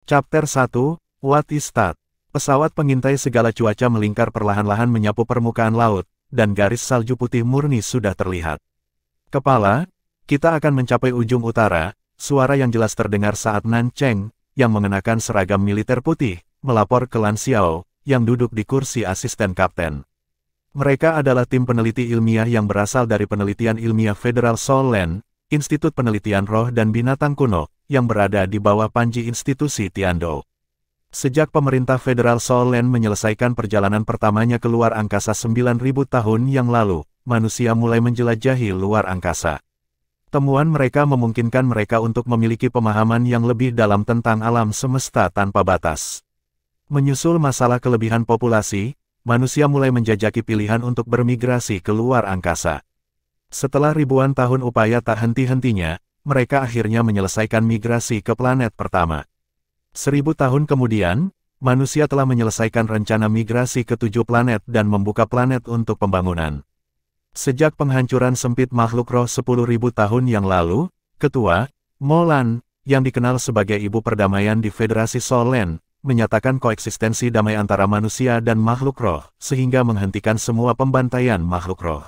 Chapter 1, What is that? Pesawat pengintai segala cuaca melingkar perlahan-lahan menyapu permukaan laut, dan garis salju putih murni sudah terlihat. Kepala, kita akan mencapai ujung utara, suara yang jelas terdengar saat Nan Cheng, yang mengenakan seragam militer putih, melapor ke Lan Xiao, yang duduk di kursi asisten kapten. Mereka adalah tim peneliti ilmiah yang berasal dari penelitian ilmiah Federal Soul Land, Institut Penelitian Roh dan Binatang Kuno, yang berada di bawah panji institusi Tiandou. Sejak pemerintah Federal Soul Land menyelesaikan perjalanan pertamanya ke luar angkasa 9.000 tahun yang lalu, manusia mulai menjelajahi luar angkasa. Temuan mereka memungkinkan mereka untuk memiliki pemahaman yang lebih dalam tentang alam semesta tanpa batas. Menyusul masalah kelebihan populasi, manusia mulai menjajaki pilihan untuk bermigrasi ke luar angkasa. Setelah ribuan tahun upaya tak henti-hentinya, mereka akhirnya menyelesaikan migrasi ke planet pertama. 1000 tahun kemudian, manusia telah menyelesaikan rencana migrasi ke 7 planet dan membuka planet untuk pembangunan. Sejak penghancuran sempit makhluk roh 10.000 tahun yang lalu, Ketua, Molan, yang dikenal sebagai Ibu Perdamaian di Federasi Soul Land, menyatakan koeksistensi damai antara manusia dan makhluk roh, sehingga menghentikan semua pembantaian makhluk roh.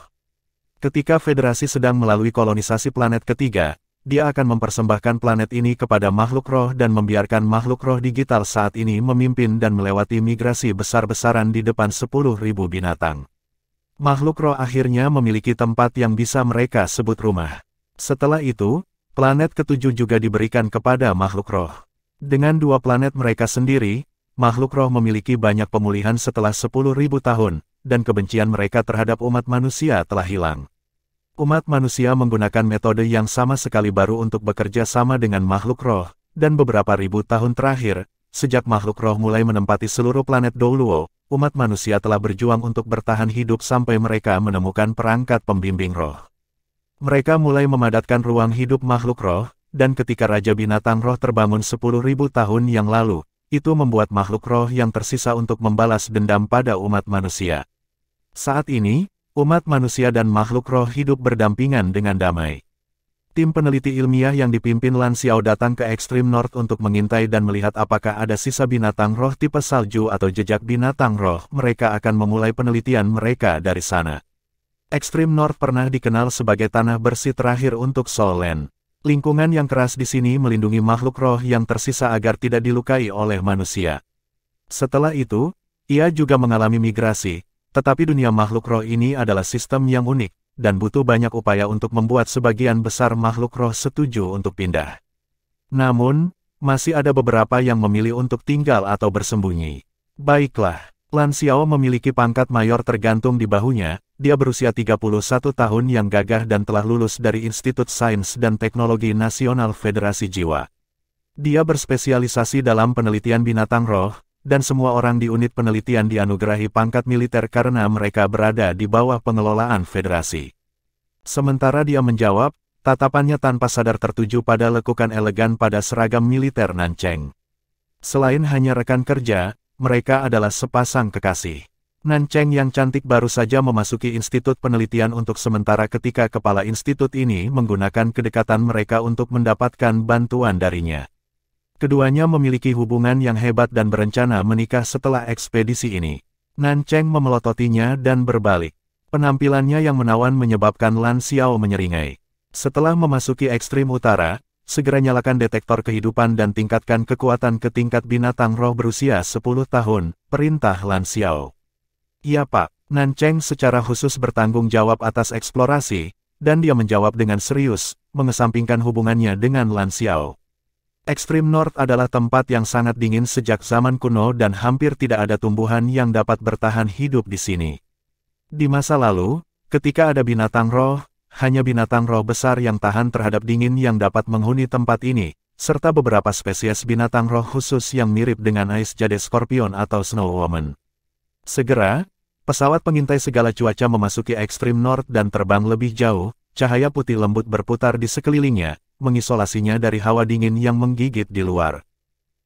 Ketika Federasi sedang melalui kolonisasi planet ketiga, dia akan mempersembahkan planet ini kepada makhluk roh dan membiarkan makhluk roh digital saat ini memimpin dan melewati migrasi besar-besaran di depan 10.000 binatang. Makhluk roh akhirnya memiliki tempat yang bisa mereka sebut rumah. Setelah itu, planet ketujuh juga diberikan kepada makhluk roh. Dengan 2 planet mereka sendiri, makhluk roh memiliki banyak pemulihan setelah 10.000 tahun, dan kebencian mereka terhadap umat manusia telah hilang. Umat manusia menggunakan metode yang sama sekali baru untuk bekerja sama dengan makhluk roh, dan beberapa ribu tahun terakhir, sejak makhluk roh mulai menempati seluruh planet Douluo, umat manusia telah berjuang untuk bertahan hidup sampai mereka menemukan perangkat pembimbing roh. Mereka mulai memadatkan ruang hidup makhluk roh, dan ketika Raja Binatang Roh terbangun 10.000 tahun yang lalu, itu membuat makhluk roh yang tersisa untuk membalas dendam pada umat manusia. Saat ini, umat manusia dan makhluk roh hidup berdampingan dengan damai. Tim peneliti ilmiah yang dipimpin Lan Xiao datang ke Extreme North untuk mengintai dan melihat apakah ada sisa binatang roh tipe salju atau jejak binatang roh. Mereka akan memulai penelitian mereka dari sana. Extreme North pernah dikenal sebagai tanah bersih terakhir untuk Soul Land. Lingkungan yang keras di sini melindungi makhluk roh yang tersisa agar tidak dilukai oleh manusia. Setelah itu, ia juga mengalami migrasi. Tetapi dunia makhluk roh ini adalah sistem yang unik, dan butuh banyak upaya untuk membuat sebagian besar makhluk roh setuju untuk pindah. Namun, masih ada beberapa yang memilih untuk tinggal atau bersembunyi. Baiklah, Lan Xiao memiliki pangkat mayor tergantung di bahunya, dia berusia 31 tahun yang gagah dan telah lulus dari Institut Sains dan Teknologi Nasional Federasi Jiwa. Dia berspesialisasi dalam penelitian binatang roh, dan semua orang di unit penelitian dianugerahi pangkat militer karena mereka berada di bawah pengelolaan federasi. Sementara dia menjawab, tatapannya tanpa sadar tertuju pada lekukan elegan pada seragam militer Nan Cheng. Selain hanya rekan kerja, mereka adalah sepasang kekasih. Nan Cheng yang cantik baru saja memasuki institut penelitian untuk sementara ketika kepala institut ini menggunakan kedekatan mereka untuk mendapatkan bantuan darinya. Keduanya memiliki hubungan yang hebat dan berencana menikah setelah ekspedisi ini. Nan Cheng memelototinya dan berbalik. Penampilannya yang menawan menyebabkan Lan Xiao menyeringai. Setelah memasuki ekstrim utara, segera nyalakan detektor kehidupan dan tingkatkan kekuatan ke tingkat binatang roh berusia 10 tahun, perintah Lan Xiao. Iya Pak, Nan Cheng secara khusus bertanggung jawab atas eksplorasi, dan dia menjawab dengan serius, mengesampingkan hubungannya dengan Lan Xiao. Extreme North adalah tempat yang sangat dingin sejak zaman kuno dan hampir tidak ada tumbuhan yang dapat bertahan hidup di sini. Di masa lalu, ketika ada binatang roh, hanya binatang roh besar yang tahan terhadap dingin yang dapat menghuni tempat ini, serta beberapa spesies binatang roh khusus yang mirip dengan Ice Jade Scorpion atau Snow Woman. Segera, pesawat pengintai segala cuaca memasuki Extreme North dan terbang lebih jauh, cahaya putih lembut berputar di sekelilingnya, mengisolasinya dari hawa dingin yang menggigit di luar.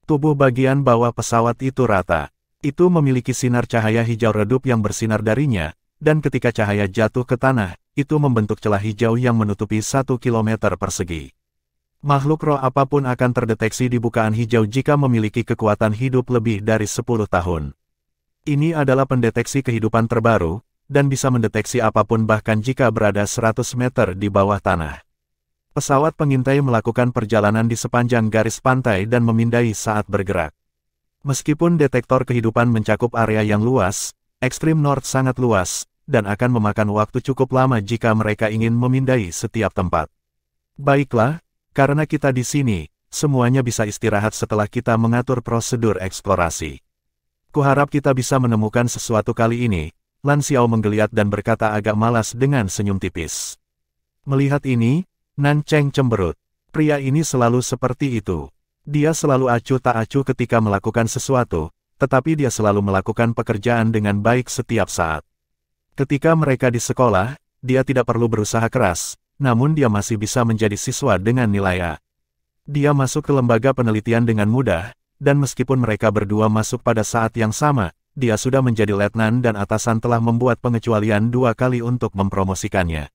Tubuh bagian bawah pesawat itu rata. Itu memiliki sinar cahaya hijau redup yang bersinar darinya, dan ketika cahaya jatuh ke tanah, itu membentuk celah hijau yang menutupi 1 kilometer persegi. Makhluk roh apapun akan terdeteksi di bukaan hijau jika memiliki kekuatan hidup lebih dari 10 tahun. Ini adalah pendeteksi kehidupan terbaru, dan bisa mendeteksi apapun bahkan jika berada 100 meter di bawah tanah. Pesawat pengintai melakukan perjalanan di sepanjang garis pantai dan memindai saat bergerak. Meskipun detektor kehidupan mencakup area yang luas, ekstrim North sangat luas, dan akan memakan waktu cukup lama jika mereka ingin memindai setiap tempat. Baiklah, karena kita di sini, semuanya bisa istirahat setelah kita mengatur prosedur eksplorasi. Kuharap kita bisa menemukan sesuatu kali ini. Lan Xiao menggeliat dan berkata agak malas dengan senyum tipis. Melihat ini, Nan Cheng cemberut. Pria ini selalu seperti itu. Dia selalu acuh tak acuh ketika melakukan sesuatu, tetapi dia selalu melakukan pekerjaan dengan baik setiap saat. Ketika mereka di sekolah, dia tidak perlu berusaha keras, namun dia masih bisa menjadi siswa dengan nilai A. Dia masuk ke lembaga penelitian dengan mudah, dan meskipun mereka berdua masuk pada saat yang sama, dia sudah menjadi letnan dan atasan telah membuat pengecualian 2 kali untuk mempromosikannya.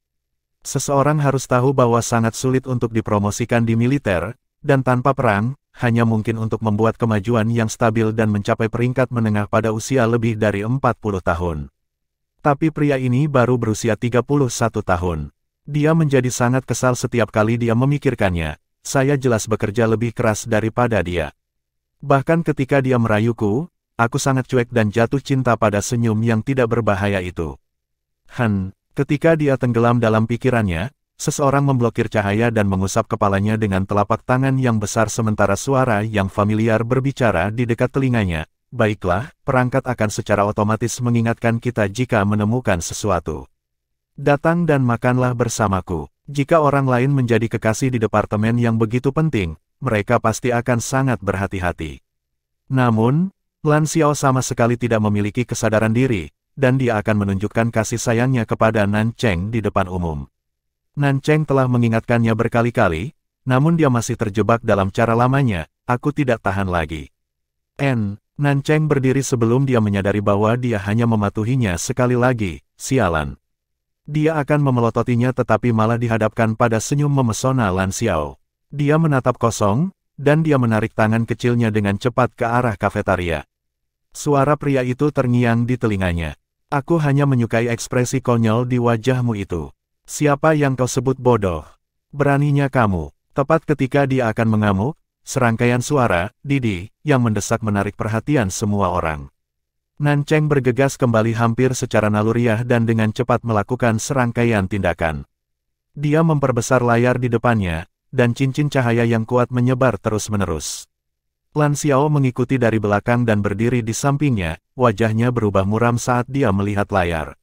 Seseorang harus tahu bahwa sangat sulit untuk dipromosikan di militer, dan tanpa perang, hanya mungkin untuk membuat kemajuan yang stabil dan mencapai peringkat menengah pada usia lebih dari 40 tahun. Tapi pria ini baru berusia 31 tahun. Dia menjadi sangat kesal setiap kali dia memikirkannya. Saya jelas bekerja lebih keras daripada dia. Bahkan ketika dia merayuku, aku sangat cuek dan jatuh cinta pada senyum yang tidak berbahaya itu. Ketika dia tenggelam dalam pikirannya, seseorang memblokir cahaya dan mengusap kepalanya dengan telapak tangan yang besar sementara suara yang familiar berbicara di dekat telinganya. Baiklah, perangkat akan secara otomatis mengingatkan kita jika menemukan sesuatu. Datang dan makanlah bersamaku. Jika orang lain menjadi kekasih di departemen yang begitu penting, mereka pasti akan sangat berhati-hati. Namun, Lan Xiao sama sekali tidak memiliki kesadaran diri, dan dia akan menunjukkan kasih sayangnya kepada Nan Cheng di depan umum. Nan Cheng telah mengingatkannya berkali-kali, namun dia masih terjebak dalam cara lamanya. Aku tidak tahan lagi. Nan Cheng berdiri sebelum dia menyadari bahwa dia hanya mematuhinya sekali lagi. Sialan. Dia akan memelototinya tetapi malah dihadapkan pada senyum memesona Lan Xiao. Dia menatap kosong, dan dia menarik tangan kecilnya dengan cepat ke arah kafetaria. Suara pria itu terngiang di telinganya. Aku hanya menyukai ekspresi konyol di wajahmu itu. Siapa yang kau sebut bodoh? Beraninya kamu. Tepat ketika dia akan mengamuk, serangkaian suara, Didi, yang mendesak menarik perhatian semua orang. Nan Cheng bergegas kembali hampir secara naluriah dan dengan cepat melakukan serangkaian tindakan. Dia memperbesar layar di depannya, dan cincin cahaya yang kuat menyebar terus-menerus. Lan Xiao mengikuti dari belakang dan berdiri di sampingnya, wajahnya berubah muram saat dia melihat layar.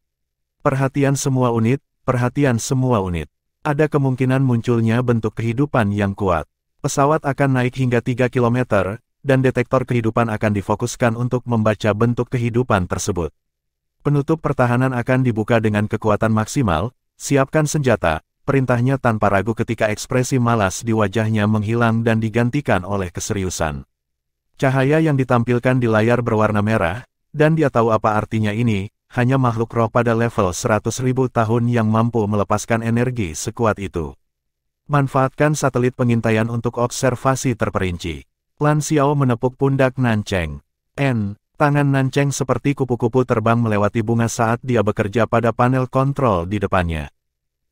Perhatian semua unit, perhatian semua unit. Ada kemungkinan munculnya bentuk kehidupan yang kuat. Pesawat akan naik hingga 3 km, dan detektor kehidupan akan difokuskan untuk membaca bentuk kehidupan tersebut. Penutup pertahanan akan dibuka dengan kekuatan maksimal, siapkan senjata, perintahnya tanpa ragu ketika ekspresi malas di wajahnya menghilang dan digantikan oleh keseriusan. Cahaya yang ditampilkan di layar berwarna merah, dan dia tahu apa artinya ini, hanya makhluk roh pada level 100.000 tahun yang mampu melepaskan energi sekuat itu. Manfaatkan satelit pengintaian untuk observasi terperinci. Lan Xiao menepuk pundak Nan Cheng. Tangan Nan Cheng seperti kupu-kupu terbang melewati bunga saat dia bekerja pada panel kontrol di depannya.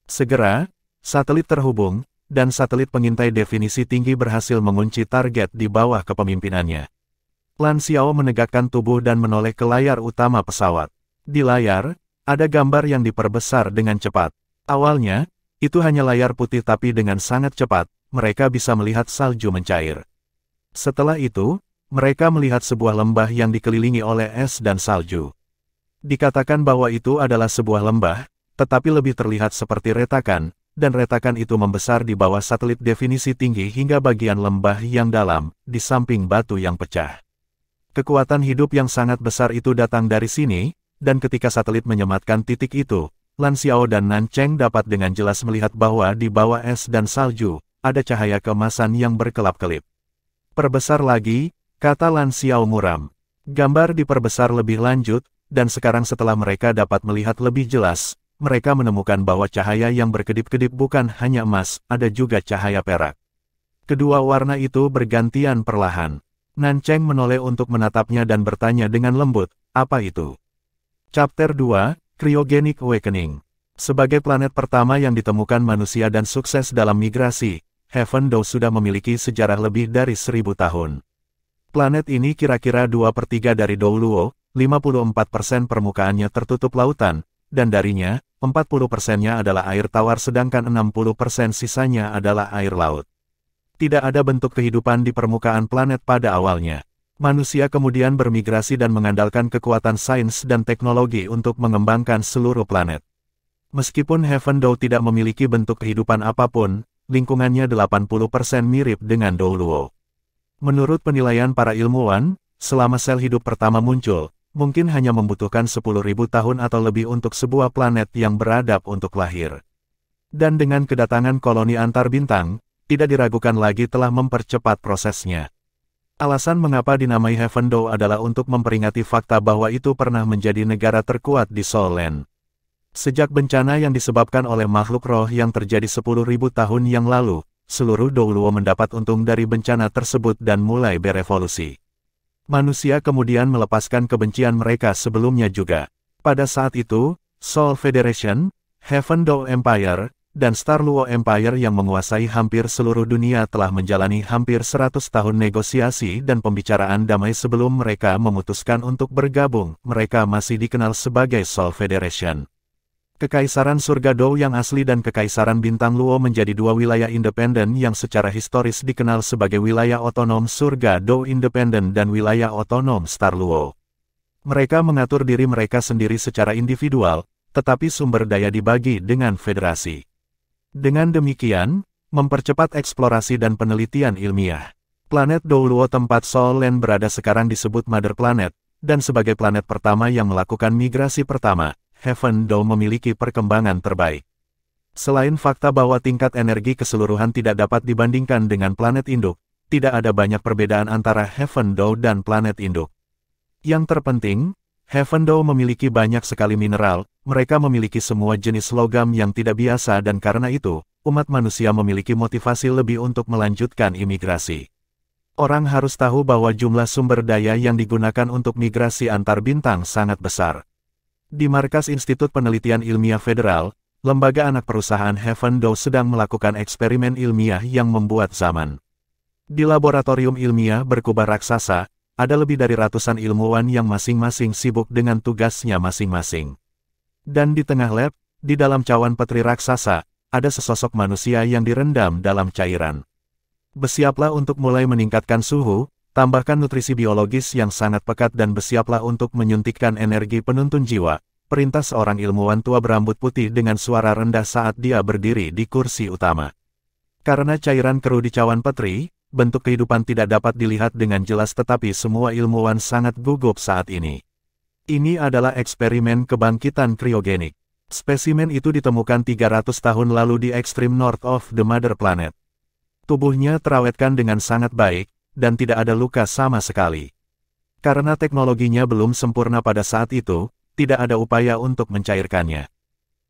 Segera, satelit terhubung, dan satelit pengintai definisi tinggi berhasil mengunci target di bawah kepemimpinannya. Lan Xiao menegakkan tubuh dan menoleh ke layar utama pesawat. Di layar, ada gambar yang diperbesar dengan cepat. Awalnya, itu hanya layar putih tapi dengan sangat cepat, mereka bisa melihat salju mencair. Setelah itu, mereka melihat sebuah lembah yang dikelilingi oleh es dan salju. Dikatakan bahwa itu adalah sebuah lembah, tetapi lebih terlihat seperti retakan, dan retakan itu membesar di bawah satelit definisi tinggi hingga bagian lembah yang dalam, di samping batu yang pecah. Kekuatan hidup yang sangat besar itu datang dari sini, dan ketika satelit menyematkan titik itu, Lan Xiao dan Nan Cheng dapat dengan jelas melihat bahwa di bawah es dan salju, ada cahaya keemasan yang berkelap-kelip. Perbesar lagi, kata Lan Xiao muram. Gambar diperbesar lebih lanjut, dan sekarang setelah mereka dapat melihat lebih jelas, mereka menemukan bahwa cahaya yang berkedip-kedip bukan hanya emas, ada juga cahaya perak. Kedua warna itu bergantian perlahan. Nancheng menoleh untuk menatapnya dan bertanya dengan lembut, apa itu? Chapter 2, Cryogenic Awakening. Sebagai planet pertama yang ditemukan manusia dan sukses dalam migrasi, Heaven Dome sudah memiliki sejarah lebih dari 1000 tahun. Planet ini kira-kira 2/3 dari Douluo, 54% permukaannya tertutup lautan, dan darinya, 40%-nya adalah air tawar sedangkan 60% sisanya adalah air laut. Tidak ada bentuk kehidupan di permukaan planet pada awalnya. Manusia kemudian bermigrasi dan mengandalkan kekuatan sains dan teknologi untuk mengembangkan seluruh planet. Meskipun Heaven Dome tidak memiliki bentuk kehidupan apapun, lingkungannya 80% mirip dengan Douluo. Menurut penilaian para ilmuwan, selama sel hidup pertama muncul, mungkin hanya membutuhkan 10.000 tahun atau lebih untuk sebuah planet yang beradab untuk lahir. Dan dengan kedatangan koloni antar bintang, tidak diragukan lagi telah mempercepat prosesnya. Alasan mengapa dinamai Heaven Dome adalah untuk memperingati fakta bahwa itu pernah menjadi negara terkuat di Soul Land. Sejak bencana yang disebabkan oleh makhluk roh yang terjadi 10.000 tahun yang lalu, seluruh Douluo mendapat untung dari bencana tersebut dan mulai berevolusi. Manusia kemudian melepaskan kebencian mereka sebelumnya juga. Pada saat itu, Soul Federation, Heaven Dome Empire, dan Star Luo Empire yang menguasai hampir seluruh dunia telah menjalani hampir 100 tahun negosiasi dan pembicaraan damai sebelum mereka memutuskan untuk bergabung. Mereka masih dikenal sebagai Soul Federation. Kekaisaran Surga Dou yang asli dan Kekaisaran Bintang Luo menjadi dua wilayah independen yang secara historis dikenal sebagai wilayah otonom Surga Dou Independen dan wilayah otonom Star Luo. Mereka mengatur diri mereka sendiri secara individual, tetapi sumber daya dibagi dengan federasi. Dengan demikian, mempercepat eksplorasi dan penelitian ilmiah. Planet Douluo tempat Soul Land berada sekarang disebut Mother Planet, dan sebagai planet pertama yang melakukan migrasi pertama, Heaven Dome memiliki perkembangan terbaik. Selain fakta bahwa tingkat energi keseluruhan tidak dapat dibandingkan dengan planet induk, tidak ada banyak perbedaan antara Heaven Dome dan planet induk. Yang terpenting, Heaven Dome memiliki banyak sekali mineral, mereka memiliki semua jenis logam yang tidak biasa dan karena itu, umat manusia memiliki motivasi lebih untuk melanjutkan imigrasi. Orang harus tahu bahwa jumlah sumber daya yang digunakan untuk migrasi antar bintang sangat besar. Di Markas Institut Penelitian Ilmiah Federal, lembaga anak perusahaan Heaven Dome sedang melakukan eksperimen ilmiah yang membuat zaman. Di laboratorium ilmiah berkubah raksasa, ada lebih dari ratusan ilmuwan yang masing-masing sibuk dengan tugasnya masing-masing. Dan di tengah lab, di dalam cawan petri raksasa, ada sesosok manusia yang direndam dalam cairan. Bersiaplah untuk mulai meningkatkan suhu, tambahkan nutrisi biologis yang sangat pekat dan bersiaplah untuk menyuntikkan energi penuntun jiwa, perintah seorang ilmuwan tua berambut putih dengan suara rendah saat dia berdiri di kursi utama. Karena cairan keruh di cawan petri, bentuk kehidupan tidak dapat dilihat dengan jelas tetapi semua ilmuwan sangat gugup saat ini. Ini adalah eksperimen kebangkitan kriogenik. Spesimen itu ditemukan 300 tahun lalu di ekstrim north of the Mother Planet. Tubuhnya terawetkan dengan sangat baik, dan tidak ada luka sama sekali. Karena teknologinya belum sempurna pada saat itu, tidak ada upaya untuk mencairkannya.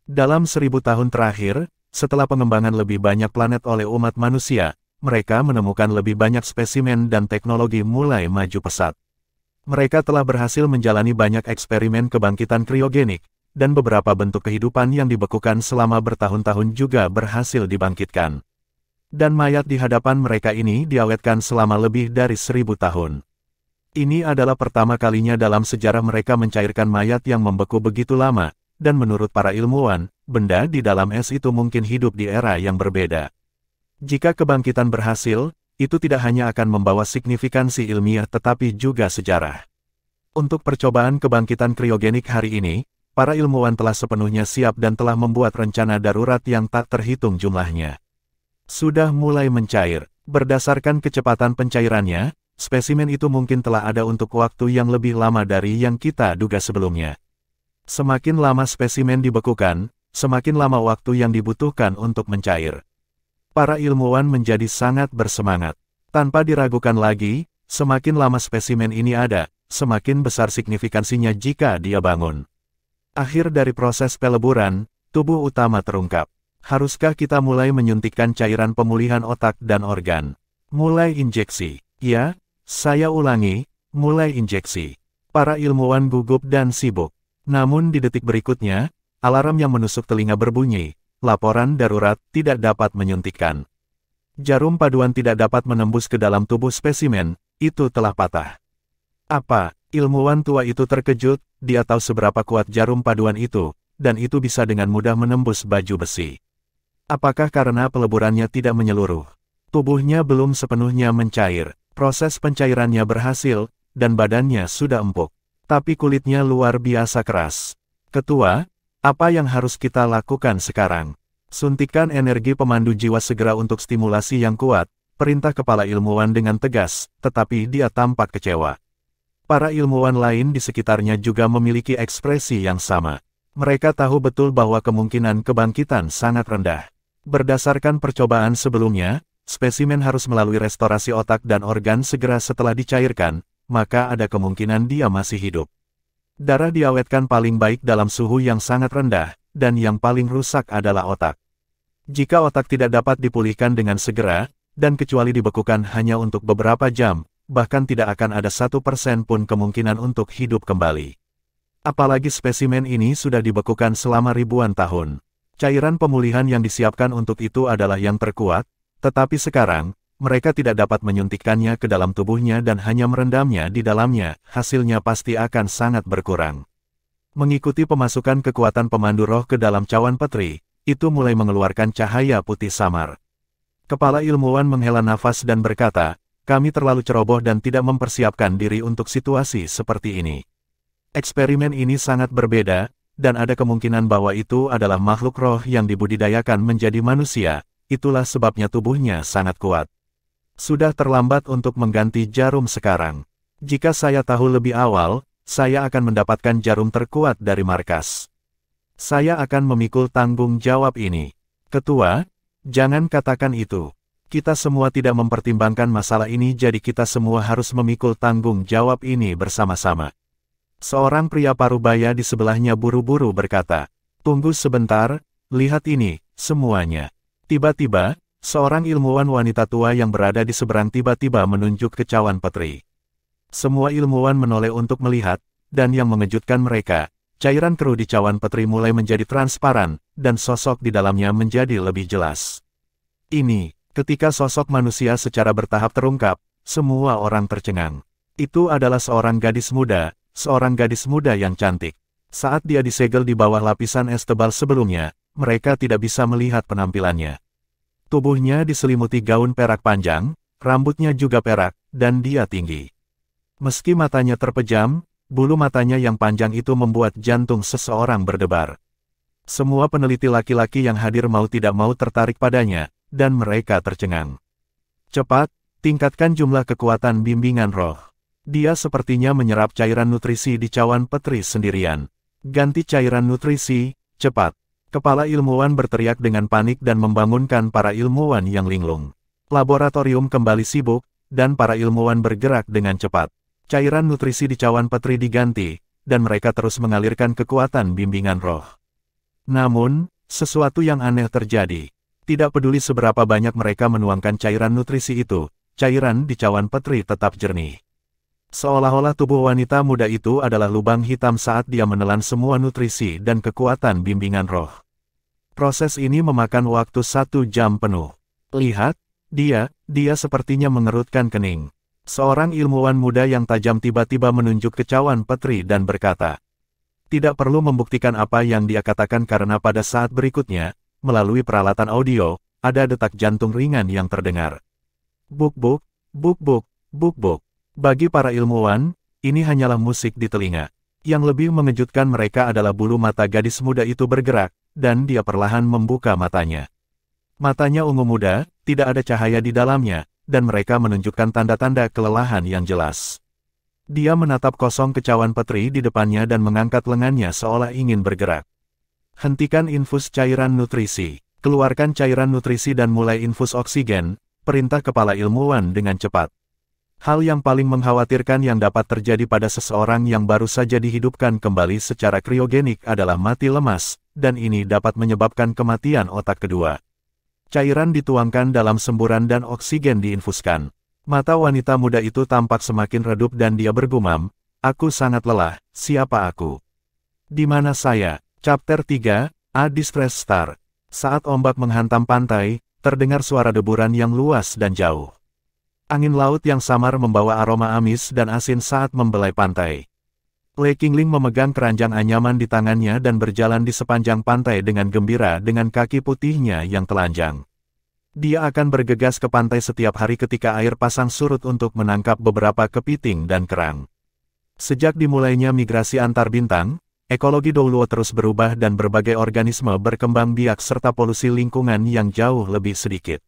Dalam 1000 tahun terakhir, setelah pengembangan lebih banyak planet oleh umat manusia, mereka menemukan lebih banyak spesimen dan teknologi mulai maju pesat. Mereka telah berhasil menjalani banyak eksperimen kebangkitan kriogenik, dan beberapa bentuk kehidupan yang dibekukan selama bertahun-tahun juga berhasil dibangkitkan. Dan mayat di hadapan mereka ini diawetkan selama lebih dari 1000 tahun. Ini adalah pertama kalinya dalam sejarah mereka mencairkan mayat yang membeku begitu lama, dan menurut para ilmuwan, benda di dalam es itu mungkin hidup di era yang berbeda. Jika kebangkitan berhasil, itu tidak hanya akan membawa signifikansi ilmiah tetapi juga sejarah. Untuk percobaan kebangkitan kriogenik hari ini, para ilmuwan telah sepenuhnya siap dan telah membuat rencana darurat yang tak terhitung jumlahnya. Sudah mulai mencair. Berdasarkan kecepatan pencairannya, spesimen itu mungkin telah ada untuk waktu yang lebih lama dari yang kita duga sebelumnya. Semakin lama spesimen dibekukan, semakin lama waktu yang dibutuhkan untuk mencair. Para ilmuwan menjadi sangat bersemangat. Tanpa diragukan lagi, semakin lama spesimen ini ada, semakin besar signifikansinya jika dia bangun. Akhir dari proses peleburan, tubuh utama terungkap. Haruskah kita mulai menyuntikkan cairan pemulihan otak dan organ? Mulai injeksi. Ya, saya ulangi, mulai injeksi. Para ilmuwan gugup dan sibuk. Namun di detik berikutnya, alarm yang menusuk telinga berbunyi. Laporan darurat tidak dapat menyuntikkan. Jarum paduan tidak dapat menembus ke dalam tubuh spesimen, itu telah patah. Apa? Ilmuwan tua itu terkejut, dia tahu seberapa kuat jarum paduan itu, dan itu bisa dengan mudah menembus baju besi. Apakah karena peleburannya tidak menyeluruh? Tubuhnya belum sepenuhnya mencair, proses pencairannya berhasil, dan badannya sudah empuk. Tapi kulitnya luar biasa keras. Ketua, apa yang harus kita lakukan sekarang? Suntikan energi pemandu jiwa segera untuk stimulasi yang kuat, perintah kepala ilmuwan dengan tegas, tetapi dia tampak kecewa. Para ilmuwan lain di sekitarnya juga memiliki ekspresi yang sama. Mereka tahu betul bahwa kemungkinan kebangkitan sangat rendah. Berdasarkan percobaan sebelumnya, spesimen harus melalui restorasi otak dan organ segera setelah dicairkan, maka ada kemungkinan dia masih hidup. Darah diawetkan paling baik dalam suhu yang sangat rendah, dan yang paling rusak adalah otak. Jika otak tidak dapat dipulihkan dengan segera, dan kecuali dibekukan hanya untuk beberapa jam, bahkan tidak akan ada 1% pun kemungkinan untuk hidup kembali. Apalagi spesimen ini sudah dibekukan selama ribuan tahun. Cairan pemulihan yang disiapkan untuk itu adalah yang terkuat, tetapi sekarang, mereka tidak dapat menyuntikkannya ke dalam tubuhnya dan hanya merendamnya di dalamnya, hasilnya pasti akan sangat berkurang. Mengikuti pemasukan kekuatan pemandu roh ke dalam cawan petri, itu mulai mengeluarkan cahaya putih samar. Kepala ilmuwan menghela nafas dan berkata, kami terlalu ceroboh dan tidak mempersiapkan diri untuk situasi seperti ini. Eksperimen ini sangat berbeda, dan ada kemungkinan bahwa itu adalah makhluk roh yang dibudidayakan menjadi manusia, itulah sebabnya tubuhnya sangat kuat. Sudah terlambat untuk mengganti jarum sekarang. Jika saya tahu lebih awal, saya akan mendapatkan jarum terkuat dari markas. Saya akan memikul tanggung jawab ini. Ketua, jangan katakan itu. Kita semua tidak mempertimbangkan masalah ini jadi kita semua harus memikul tanggung jawab ini bersama-sama. Seorang pria parubaya di sebelahnya buru-buru berkata, tunggu sebentar, lihat ini, semuanya. Tiba-tiba, seorang ilmuwan wanita tua yang berada di seberang tiba-tiba menunjuk ke cawan petri. Semua ilmuwan menoleh untuk melihat, dan yang mengejutkan mereka, cairan keruh di cawan petri mulai menjadi transparan, dan sosok di dalamnya menjadi lebih jelas. Ini, ketika sosok manusia secara bertahap terungkap, semua orang tercengang. Itu adalah seorang gadis muda yang cantik. Saat dia disegel di bawah lapisan es tebal sebelumnya, mereka tidak bisa melihat penampilannya. Tubuhnya diselimuti gaun perak panjang, rambutnya juga perak, dan dia tinggi. Meski matanya terpejam, bulu matanya yang panjang itu membuat jantung seseorang berdebar. Semua peneliti laki-laki yang hadir mau tidak mau tertarik padanya, dan mereka tercengang. Cepat, tingkatkan jumlah kekuatan bimbingan roh. Dia sepertinya menyerap cairan nutrisi di cawan petri sendirian. Ganti cairan nutrisi, cepat. Kepala ilmuwan berteriak dengan panik dan membangunkan para ilmuwan yang linglung. Laboratorium kembali sibuk, dan para ilmuwan bergerak dengan cepat. Cairan nutrisi di cawan petri diganti, dan mereka terus mengalirkan kekuatan bimbingan roh. Namun, sesuatu yang aneh terjadi. Tidak peduli seberapa banyak mereka menuangkan cairan nutrisi itu, cairan di cawan petri tetap jernih. Seolah-olah tubuh wanita muda itu adalah lubang hitam saat dia menelan semua nutrisi dan kekuatan bimbingan roh. Proses ini memakan waktu 1 jam penuh. Lihat, dia sepertinya mengerutkan kening. Seorang ilmuwan muda yang tajam tiba-tiba menunjuk ke cawan petri dan berkata, tidak perlu membuktikan apa yang dia katakan karena pada saat berikutnya, melalui peralatan audio, ada detak jantung ringan yang terdengar. Buk-buk, buk-buk, buk-buk. Bagi para ilmuwan, ini hanyalah musik di telinga. Yang lebih mengejutkan mereka adalah bulu mata gadis muda itu bergerak, dan dia perlahan membuka matanya. Matanya ungu muda, tidak ada cahaya di dalamnya, dan mereka menunjukkan tanda-tanda kelelahan yang jelas. Dia menatap kosong ke cawan petri di depannya dan mengangkat lengannya seolah ingin bergerak. Hentikan infus cairan nutrisi, keluarkan cairan nutrisi dan mulai infus oksigen, perintah kepala ilmuwan dengan cepat. Hal yang paling mengkhawatirkan yang dapat terjadi pada seseorang yang baru saja dihidupkan kembali secara kriogenik adalah mati lemas, dan ini dapat menyebabkan kematian otak kedua. Cairan dituangkan dalam semburan dan oksigen diinfuskan. Mata wanita muda itu tampak semakin redup dan dia bergumam, "Aku sangat lelah, siapa aku? Di mana saya?" Chapter 3, A Distress Star. Saat ombak menghantam pantai, terdengar suara deburan yang luas dan jauh. Angin laut yang samar membawa aroma amis dan asin saat membelai pantai. Lei Qingling memegang keranjang anyaman di tangannya dan berjalan di sepanjang pantai dengan gembira dengan kaki putihnya yang telanjang. Dia akan bergegas ke pantai setiap hari ketika air pasang surut untuk menangkap beberapa kepiting dan kerang. Sejak dimulainya migrasi antar bintang, ekologi Douluo terus berubah dan berbagai organisme berkembang biak serta polusi lingkungan yang jauh lebih sedikit.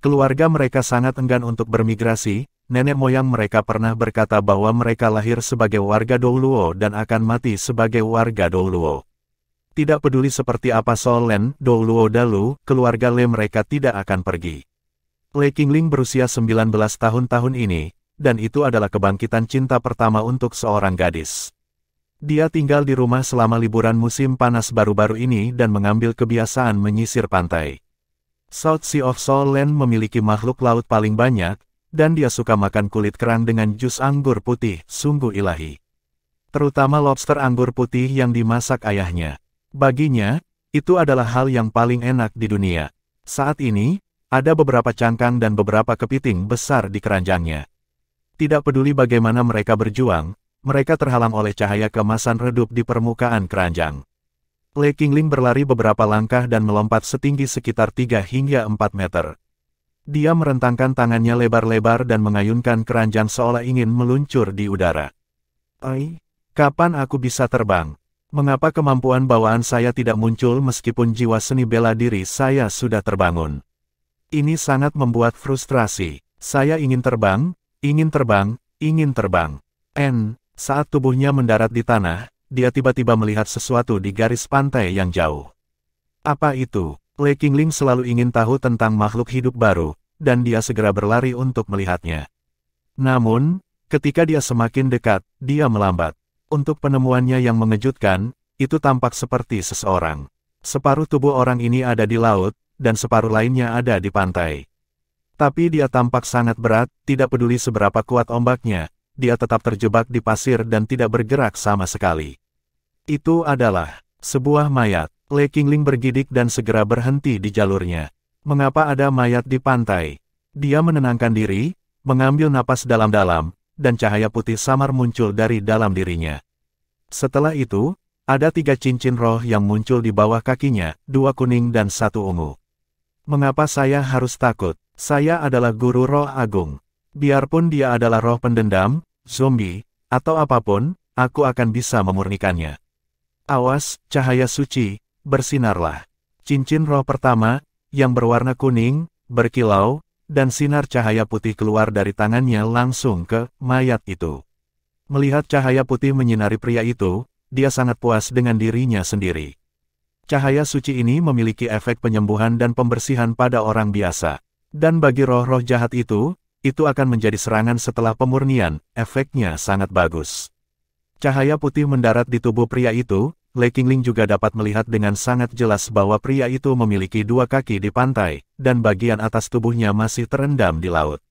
Keluarga mereka sangat enggan untuk bermigrasi. Nenek moyang mereka pernah berkata bahwa mereka lahir sebagai warga Douluo dan akan mati sebagai warga Douluo. Tidak peduli seperti apa Solen, Douluo Dalu, keluarga Lei mereka tidak akan pergi. Lei Qingling berusia 19 tahun ini, dan itu adalah kebangkitan cinta pertama untuk seorang gadis. Dia tinggal di rumah selama liburan musim panas baru-baru ini dan mengambil kebiasaan menyisir pantai. South Sea of Solen memiliki makhluk laut paling banyak, dan dia suka makan kulit kerang dengan jus anggur putih, sungguh ilahi. Terutama lobster anggur putih yang dimasak ayahnya. Baginya, itu adalah hal yang paling enak di dunia. Saat ini, ada beberapa cangkang dan beberapa kepiting besar di keranjangnya. Tidak peduli bagaimana mereka berjuang, mereka terhalang oleh cahaya keemasan redup di permukaan keranjang. Lei Qingling berlari beberapa langkah dan melompat setinggi sekitar 3 hingga 4 meter. Dia merentangkan tangannya lebar-lebar dan mengayunkan keranjang seolah ingin meluncur di udara. Kapan aku bisa terbang? Mengapa kemampuan bawaan saya tidak muncul meskipun jiwa seni bela diri saya sudah terbangun? Ini sangat membuat frustrasi. Saya ingin terbang, ingin terbang, ingin terbang. Saat tubuhnya mendarat di tanah, dia tiba-tiba melihat sesuatu di garis pantai yang jauh. Apa itu? Lei Qingling selalu ingin tahu tentang makhluk hidup baru, dan dia segera berlari untuk melihatnya. Namun, ketika dia semakin dekat, dia melambat. Untuk penemuannya yang mengejutkan, itu tampak seperti seseorang. Separuh tubuh orang ini ada di laut, dan separuh lainnya ada di pantai. Tapi dia tampak sangat berat, tidak peduli seberapa kuat ombaknya, dia tetap terjebak di pasir dan tidak bergerak sama sekali. Itu adalah sebuah mayat. Lei Qingling bergidik dan segera berhenti di jalurnya. Mengapa ada mayat di pantai? Dia menenangkan diri, mengambil napas dalam-dalam, dan cahaya putih samar muncul dari dalam dirinya. Setelah itu, ada 3 cincin roh yang muncul di bawah kakinya, 2 kuning dan 1 ungu. Mengapa saya harus takut? Saya adalah guru roh agung. Biarpun dia adalah roh pendendam, zombie, atau apapun, aku akan bisa memurnikannya. Awas, cahaya suci, bersinarlah. Cincin roh pertama, yang berwarna kuning, berkilau, dan sinar cahaya putih keluar dari tangannya langsung ke mayat itu. Melihat cahaya putih menyinari pria itu, dia sangat puas dengan dirinya sendiri. Cahaya suci ini memiliki efek penyembuhan dan pembersihan pada orang biasa. Dan bagi roh-roh jahat itu akan menjadi serangan setelah pemurnian, efeknya sangat bagus. Cahaya putih mendarat di tubuh pria itu. Lei Qingling juga dapat melihat dengan sangat jelas bahwa pria itu memiliki 2 kaki di pantai, dan bagian atas tubuhnya masih terendam di laut.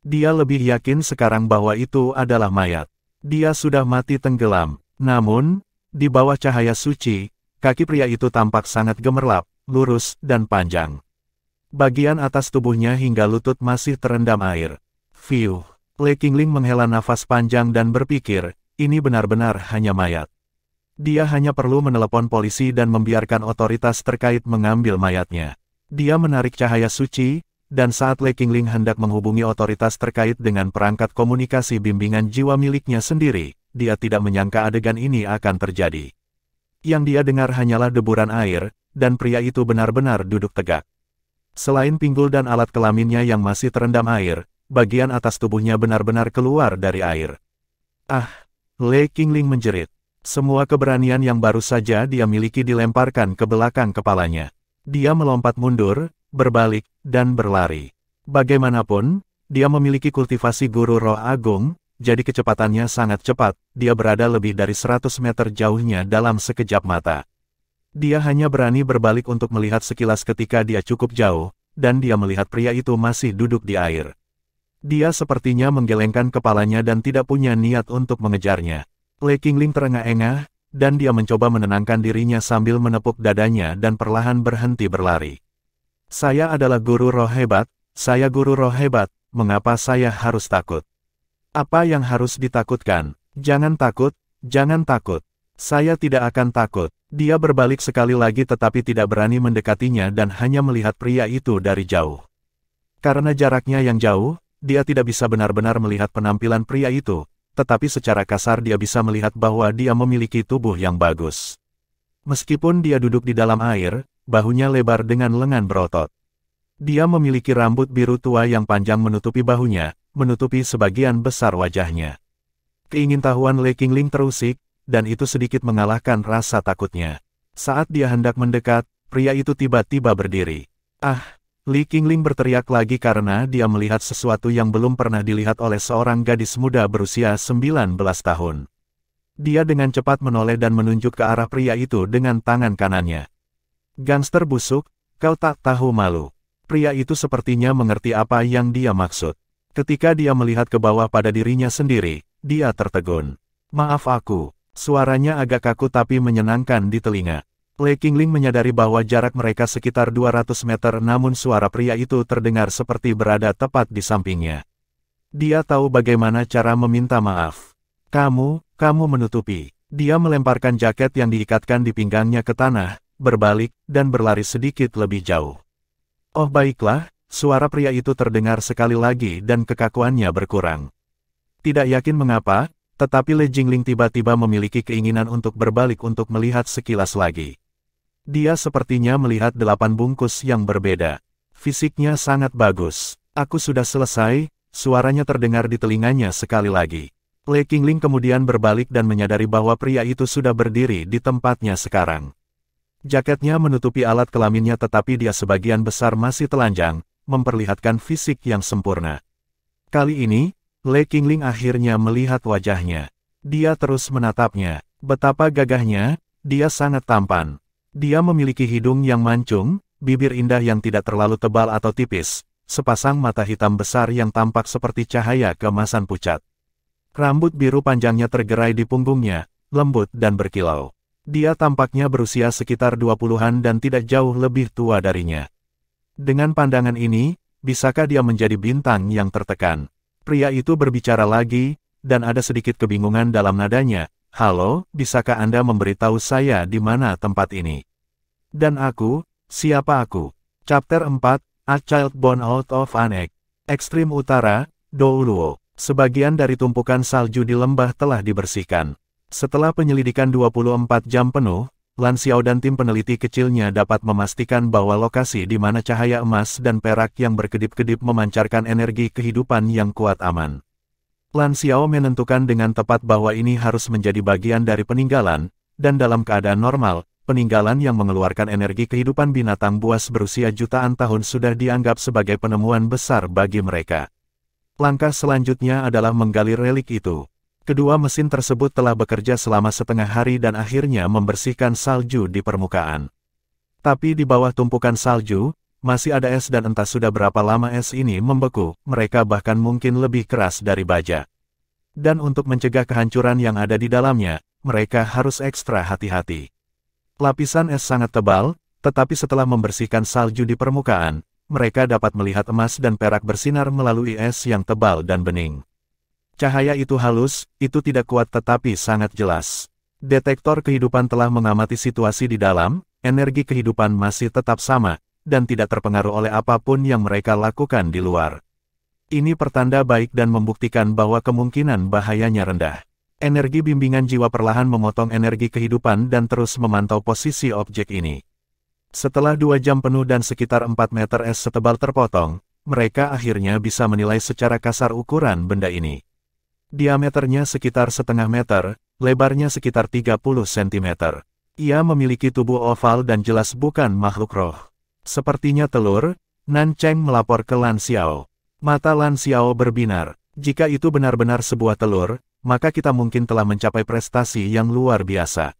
Dia lebih yakin sekarang bahwa itu adalah mayat. Dia sudah mati tenggelam. Namun, di bawah cahaya suci, kaki pria itu tampak sangat gemerlap, lurus, dan panjang. Bagian atas tubuhnya hingga lutut masih terendam air. Fiuh. Lei Qingling menghela nafas panjang dan berpikir, ini benar-benar hanya mayat. Dia hanya perlu menelepon polisi dan membiarkan otoritas terkait mengambil mayatnya. Dia menarik cahaya suci, dan saat Lei Qingling hendak menghubungi otoritas terkait dengan perangkat komunikasi bimbingan jiwa miliknya sendiri, dia tidak menyangka adegan ini akan terjadi. Yang dia dengar hanyalah deburan air, dan pria itu benar-benar duduk tegak. Selain pinggul dan alat kelaminnya yang masih terendam air, bagian atas tubuhnya benar-benar keluar dari air. Lei Qingling menjerit. Semua keberanian yang baru saja dia miliki dilemparkan ke belakang kepalanya. Dia melompat mundur, berbalik, dan berlari. Bagaimanapun, dia memiliki kultivasi guru roh agung, jadi kecepatannya sangat cepat, dia berada lebih dari 100 meter jauhnya dalam sekejap mata. Dia hanya berani berbalik untuk melihat sekilas ketika dia cukup jauh, dan dia melihat pria itu masih duduk di air. Dia sepertinya menggelengkan kepalanya dan tidak punya niat untuk mengejarnya. Lei Qingling terengah-engah, dan dia mencoba menenangkan dirinya sambil menepuk dadanya dan perlahan berhenti berlari. Saya adalah guru roh hebat, saya guru roh hebat, mengapa saya harus takut? Apa yang harus ditakutkan? Jangan takut, jangan takut. Saya tidak akan takut. Dia berbalik sekali lagi tetapi tidak berani mendekatinya dan hanya melihat pria itu dari jauh. Karena jaraknya yang jauh, dia tidak bisa benar-benar melihat penampilan pria itu, tetapi secara kasar dia bisa melihat bahwa dia memiliki tubuh yang bagus. Meskipun dia duduk di dalam air, bahunya lebar dengan lengan berotot. Dia memiliki rambut biru tua yang panjang menutupi bahunya, menutupi sebagian besar wajahnya. Keingintahuan Lei Qingling terusik, dan itu sedikit mengalahkan rasa takutnya. Saat dia hendak mendekat, pria itu tiba-tiba berdiri. Ah! Lei Qingling berteriak lagi karena dia melihat sesuatu yang belum pernah dilihat oleh seorang gadis muda berusia 19 tahun. Dia dengan cepat menoleh dan menunjuk ke arah pria itu dengan tangan kanannya. Gangster busuk, kau tak tahu malu. Pria itu sepertinya mengerti apa yang dia maksud. Ketika dia melihat ke bawah pada dirinya sendiri, dia tertegun. Maaf aku. Suaranya agak kaku tapi menyenangkan di telinga. Lei Qingling menyadari bahwa jarak mereka sekitar 200 meter namun suara pria itu terdengar seperti berada tepat di sampingnya. Dia tahu bagaimana cara meminta maaf. Kamu menutupi. Dia melemparkan jaket yang diikatkan di pinggangnya ke tanah, berbalik, dan berlari sedikit lebih jauh. Oh baiklah, suara pria itu terdengar sekali lagi dan kekakuannya berkurang. Tidak yakin mengapa, tetapi Lei Qingling tiba-tiba memiliki keinginan untuk berbalik untuk melihat sekilas lagi. Dia sepertinya melihat 8 bungkus yang berbeda. Fisiknya sangat bagus. Aku sudah selesai, suaranya terdengar di telinganya sekali lagi. Lei Qingling kemudian berbalik dan menyadari bahwa pria itu sudah berdiri di tempatnya sekarang. Jaketnya menutupi alat kelaminnya tetapi dia sebagian besar masih telanjang, memperlihatkan fisik yang sempurna. Kali ini, Lei Qingling akhirnya melihat wajahnya. Dia terus menatapnya. Betapa gagahnya, dia sangat tampan. Dia memiliki hidung yang mancung, bibir indah yang tidak terlalu tebal atau tipis, sepasang mata hitam besar yang tampak seperti cahaya keemasan pucat. Rambut biru panjangnya tergerai di punggungnya, lembut dan berkilau. Dia tampaknya berusia sekitar 20-an dan tidak jauh lebih tua darinya. Dengan pandangan ini, bisakah dia menjadi bintang yang tertekan? Pria itu berbicara lagi, dan ada sedikit kebingungan dalam nadanya. Halo, bisakah Anda memberitahu saya di mana tempat ini? Dan aku, siapa aku? Chapter 4, A Child Born Out of an Egg. Ekstrim Utara, Douluo. Sebagian dari tumpukan salju di lembah telah dibersihkan. Setelah penyelidikan 24 jam penuh, Lan Xiao dan tim peneliti kecilnya dapat memastikan bahwa lokasi di mana cahaya emas dan perak yang berkedip-kedip memancarkan energi kehidupan yang kuat aman. Lan Xiao menentukan dengan tepat bahwa ini harus menjadi bagian dari peninggalan, dan dalam keadaan normal, peninggalan yang mengeluarkan energi kehidupan binatang buas berusia jutaan tahun sudah dianggap sebagai penemuan besar bagi mereka. Langkah selanjutnya adalah menggali relik itu. Kedua mesin tersebut telah bekerja selama setengah hari dan akhirnya membersihkan salju di permukaan. Tapi di bawah tumpukan salju, masih ada es dan entah sudah berapa lama es ini membeku, mereka bahkan mungkin lebih keras dari baja. Dan untuk mencegah kehancuran yang ada di dalamnya, mereka harus ekstra hati-hati. Lapisan es sangat tebal, tetapi setelah membersihkan salju di permukaan, mereka dapat melihat emas dan perak bersinar melalui es yang tebal dan bening. Cahaya itu halus, itu tidak kuat tetapi sangat jelas. Detektor kehidupan telah mengamati situasi di dalam, energi kehidupan masih tetap sama, dan tidak terpengaruh oleh apapun yang mereka lakukan di luar. Ini pertanda baik dan membuktikan bahwa kemungkinan bahayanya rendah. Energi bimbingan jiwa perlahan memotong energi kehidupan dan terus memantau posisi objek ini. Setelah 2 jam penuh dan sekitar 4 meter es setebal terpotong, mereka akhirnya bisa menilai secara kasar ukuran benda ini. Diameternya sekitar setengah meter, lebarnya sekitar 30 cm. Ia memiliki tubuh oval dan jelas bukan makhluk roh. Sepertinya telur, Nan Cheng melapor ke Lan Xiao. Mata Lan Xiao berbinar. Jika itu benar-benar sebuah telur, maka kita mungkin telah mencapai prestasi yang luar biasa.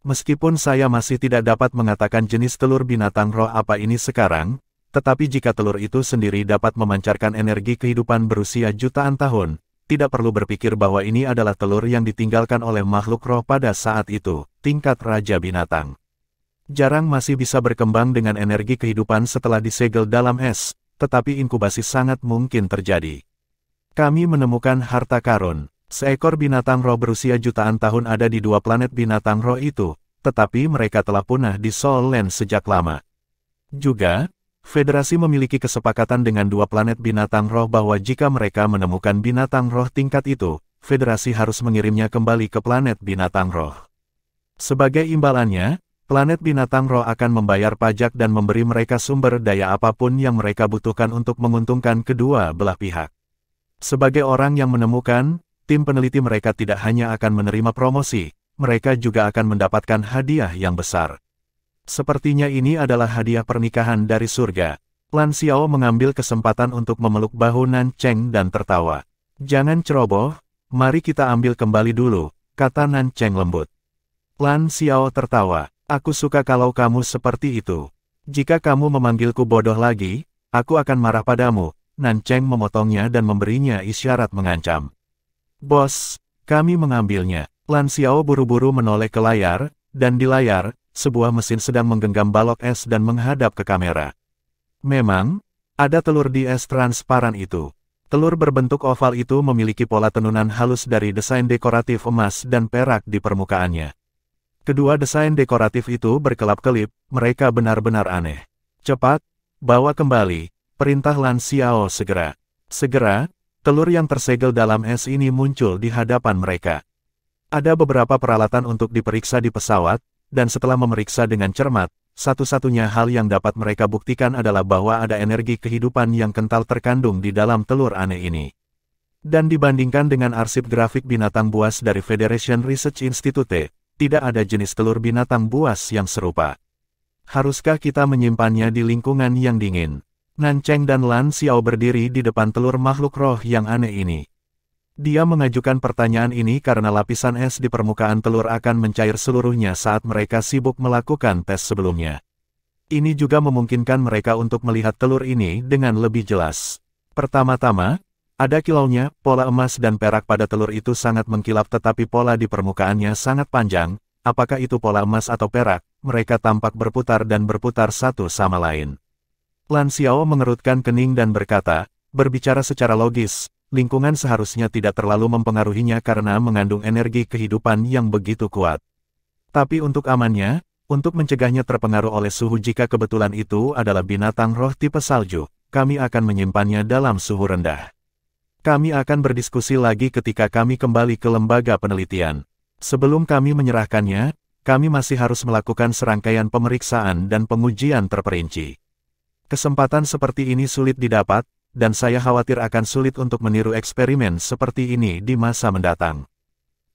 Meskipun saya masih tidak dapat mengatakan jenis telur binatang roh apa ini sekarang, Tetapi jika telur itu sendiri dapat memancarkan energi kehidupan berusia jutaan tahun, tidak perlu berpikir bahwa ini adalah telur yang ditinggalkan oleh makhluk roh pada saat itu, tingkat Raja Binatang. Jarang masih bisa berkembang dengan energi kehidupan setelah disegel dalam es, tetapi inkubasi sangat mungkin terjadi. Kami menemukan harta karun. Seekor binatang roh berusia jutaan tahun ada di 2 planet binatang roh itu, tetapi mereka telah punah di Soul Land sejak lama. Juga, Federasi memiliki kesepakatan dengan 2 planet binatang roh bahwa jika mereka menemukan binatang roh tingkat itu, Federasi harus mengirimnya kembali ke planet binatang roh. Sebagai imbalannya, planet binatang roh akan membayar pajak dan memberi mereka sumber daya apapun yang mereka butuhkan untuk menguntungkan kedua belah pihak. Sebagai orang yang menemukan, tim peneliti mereka tidak hanya akan menerima promosi, mereka juga akan mendapatkan hadiah yang besar. Sepertinya ini adalah hadiah pernikahan dari surga. Lan Xiao mengambil kesempatan untuk memeluk bahu Nan Cheng dan tertawa. Jangan ceroboh, mari kita ambil kembali dulu, kata Nan Cheng lembut. Lan Xiao tertawa, aku suka kalau kamu seperti itu. Jika kamu memanggilku bodoh lagi, aku akan marah padamu. Nan Cheng memotongnya dan memberinya isyarat mengancam. Bos, kami mengambilnya. Lan Xiao buru-buru menoleh ke layar, dan di layar, sebuah mesin sedang menggenggam balok es dan menghadap ke kamera. Memang, ada telur di es transparan itu. Telur berbentuk oval itu memiliki pola tenunan halus dari desain dekoratif emas dan perak di permukaannya. Kedua desain dekoratif itu berkelap-kelip, mereka benar-benar aneh. Cepat, bawa kembali, perintah Lan Xiao segera. Segera, telur yang tersegel dalam es ini muncul di hadapan mereka. Ada beberapa peralatan untuk diperiksa di pesawat, dan setelah memeriksa dengan cermat, satu-satunya hal yang dapat mereka buktikan adalah bahwa ada energi kehidupan yang kental terkandung di dalam telur aneh ini. Dan dibandingkan dengan arsip grafik binatang buas dari Federation Research Institute, tidak ada jenis telur binatang buas yang serupa. Haruskah kita menyimpannya di lingkungan yang dingin? Nan Cheng dan Lan Xiao berdiri di depan telur makhluk roh yang aneh ini. Dia mengajukan pertanyaan ini karena lapisan es di permukaan telur akan mencair seluruhnya saat mereka sibuk melakukan tes sebelumnya. Ini juga memungkinkan mereka untuk melihat telur ini dengan lebih jelas. Pertama-tama, ada kilaunya, pola emas dan perak pada telur itu sangat mengkilap tetapi pola di permukaannya sangat panjang. Apakah itu pola emas atau perak? Mereka tampak berputar dan berputar satu sama lain. Lan Xiao mengerutkan kening dan berkata, berbicara secara logis, lingkungan seharusnya tidak terlalu mempengaruhinya karena mengandung energi kehidupan yang begitu kuat. Tapi untuk amannya, untuk mencegahnya terpengaruh oleh suhu jika kebetulan itu adalah binatang roh tipe salju, kami akan menyimpannya dalam suhu rendah. Kami akan berdiskusi lagi ketika kami kembali ke lembaga penelitian. Sebelum kami menyerahkannya, kami masih harus melakukan serangkaian pemeriksaan dan pengujian terperinci. Kesempatan seperti ini sulit didapat, dan saya khawatir akan sulit untuk meniru eksperimen seperti ini di masa mendatang.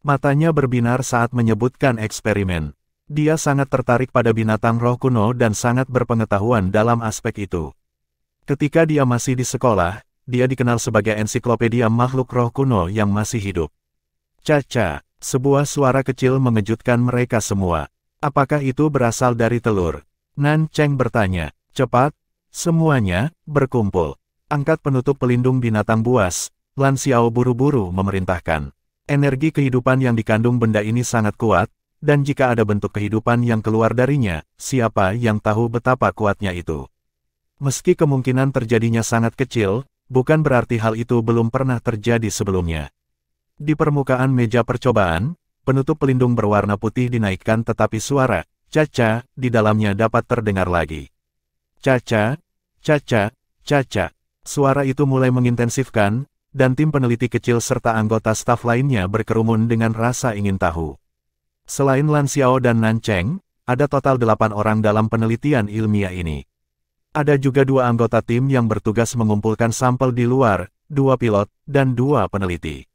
Matanya berbinar saat menyebutkan eksperimen. Dia sangat tertarik pada binatang roh kuno dan sangat berpengetahuan dalam aspek itu. Ketika dia masih di sekolah, dia dikenal sebagai ensiklopedia makhluk roh kuno yang masih hidup. Caca, sebuah suara kecil mengejutkan mereka semua. Apakah itu berasal dari telur? Nan Cheng bertanya. Cepat, semuanya, berkumpul. Angkat penutup pelindung binatang buas, Lan Xiao buru-buru memerintahkan. Energi kehidupan yang dikandung benda ini sangat kuat, dan jika ada bentuk kehidupan yang keluar darinya, siapa yang tahu betapa kuatnya itu. Meski kemungkinan terjadinya sangat kecil, bukan berarti hal itu belum pernah terjadi sebelumnya. Di permukaan meja percobaan, penutup pelindung berwarna putih dinaikkan tetapi suara, caca, di dalamnya dapat terdengar lagi. Caca, caca, caca. Suara itu mulai mengintensifkan, dan tim peneliti kecil serta anggota staf lainnya berkerumun dengan rasa ingin tahu. Selain Lan Xiao dan Nan Cheng, ada total 8 orang dalam penelitian ilmiah ini. Ada juga 2 anggota tim yang bertugas mengumpulkan sampel di luar, 2 pilot, dan 2 peneliti.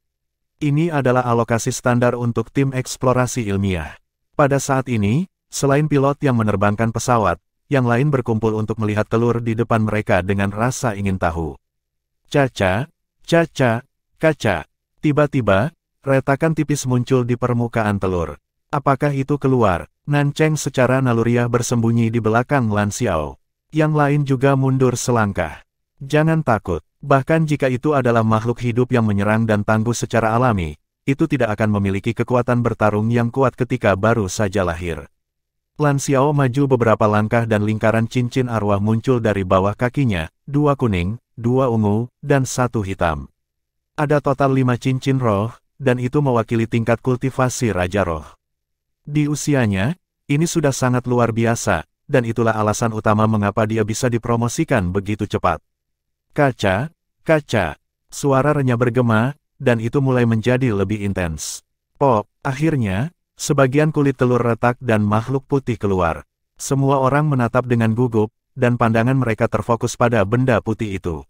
Ini adalah alokasi standar untuk tim eksplorasi ilmiah. Pada saat ini, selain pilot yang menerbangkan pesawat, yang lain berkumpul untuk melihat telur di depan mereka dengan rasa ingin tahu. Caca, caca, kaca. Tiba-tiba, retakan tipis muncul di permukaan telur. Apakah itu keluar? Nan Cheng secara naluriah bersembunyi di belakang Lan Xiao. Yang lain juga mundur selangkah. Jangan takut, bahkan jika itu adalah makhluk hidup yang menyerang dan tangguh secara alami, itu tidak akan memiliki kekuatan bertarung yang kuat ketika baru saja lahir. Lan Xiao maju beberapa langkah dan lingkaran cincin arwah muncul dari bawah kakinya, 2 kuning, 2 ungu, dan 1 hitam. Ada total 5 cincin roh, dan itu mewakili tingkat kultivasi Raja Roh. Di usianya, ini sudah sangat luar biasa, dan itulah alasan utama mengapa dia bisa dipromosikan begitu cepat. Kaca, kaca, suara renyah bergema, dan itu mulai menjadi lebih intens. Pop, akhirnya, sebagian kulit telur retak dan makhluk putih keluar. Semua orang menatap dengan gugup, dan pandangan mereka terfokus pada benda putih itu.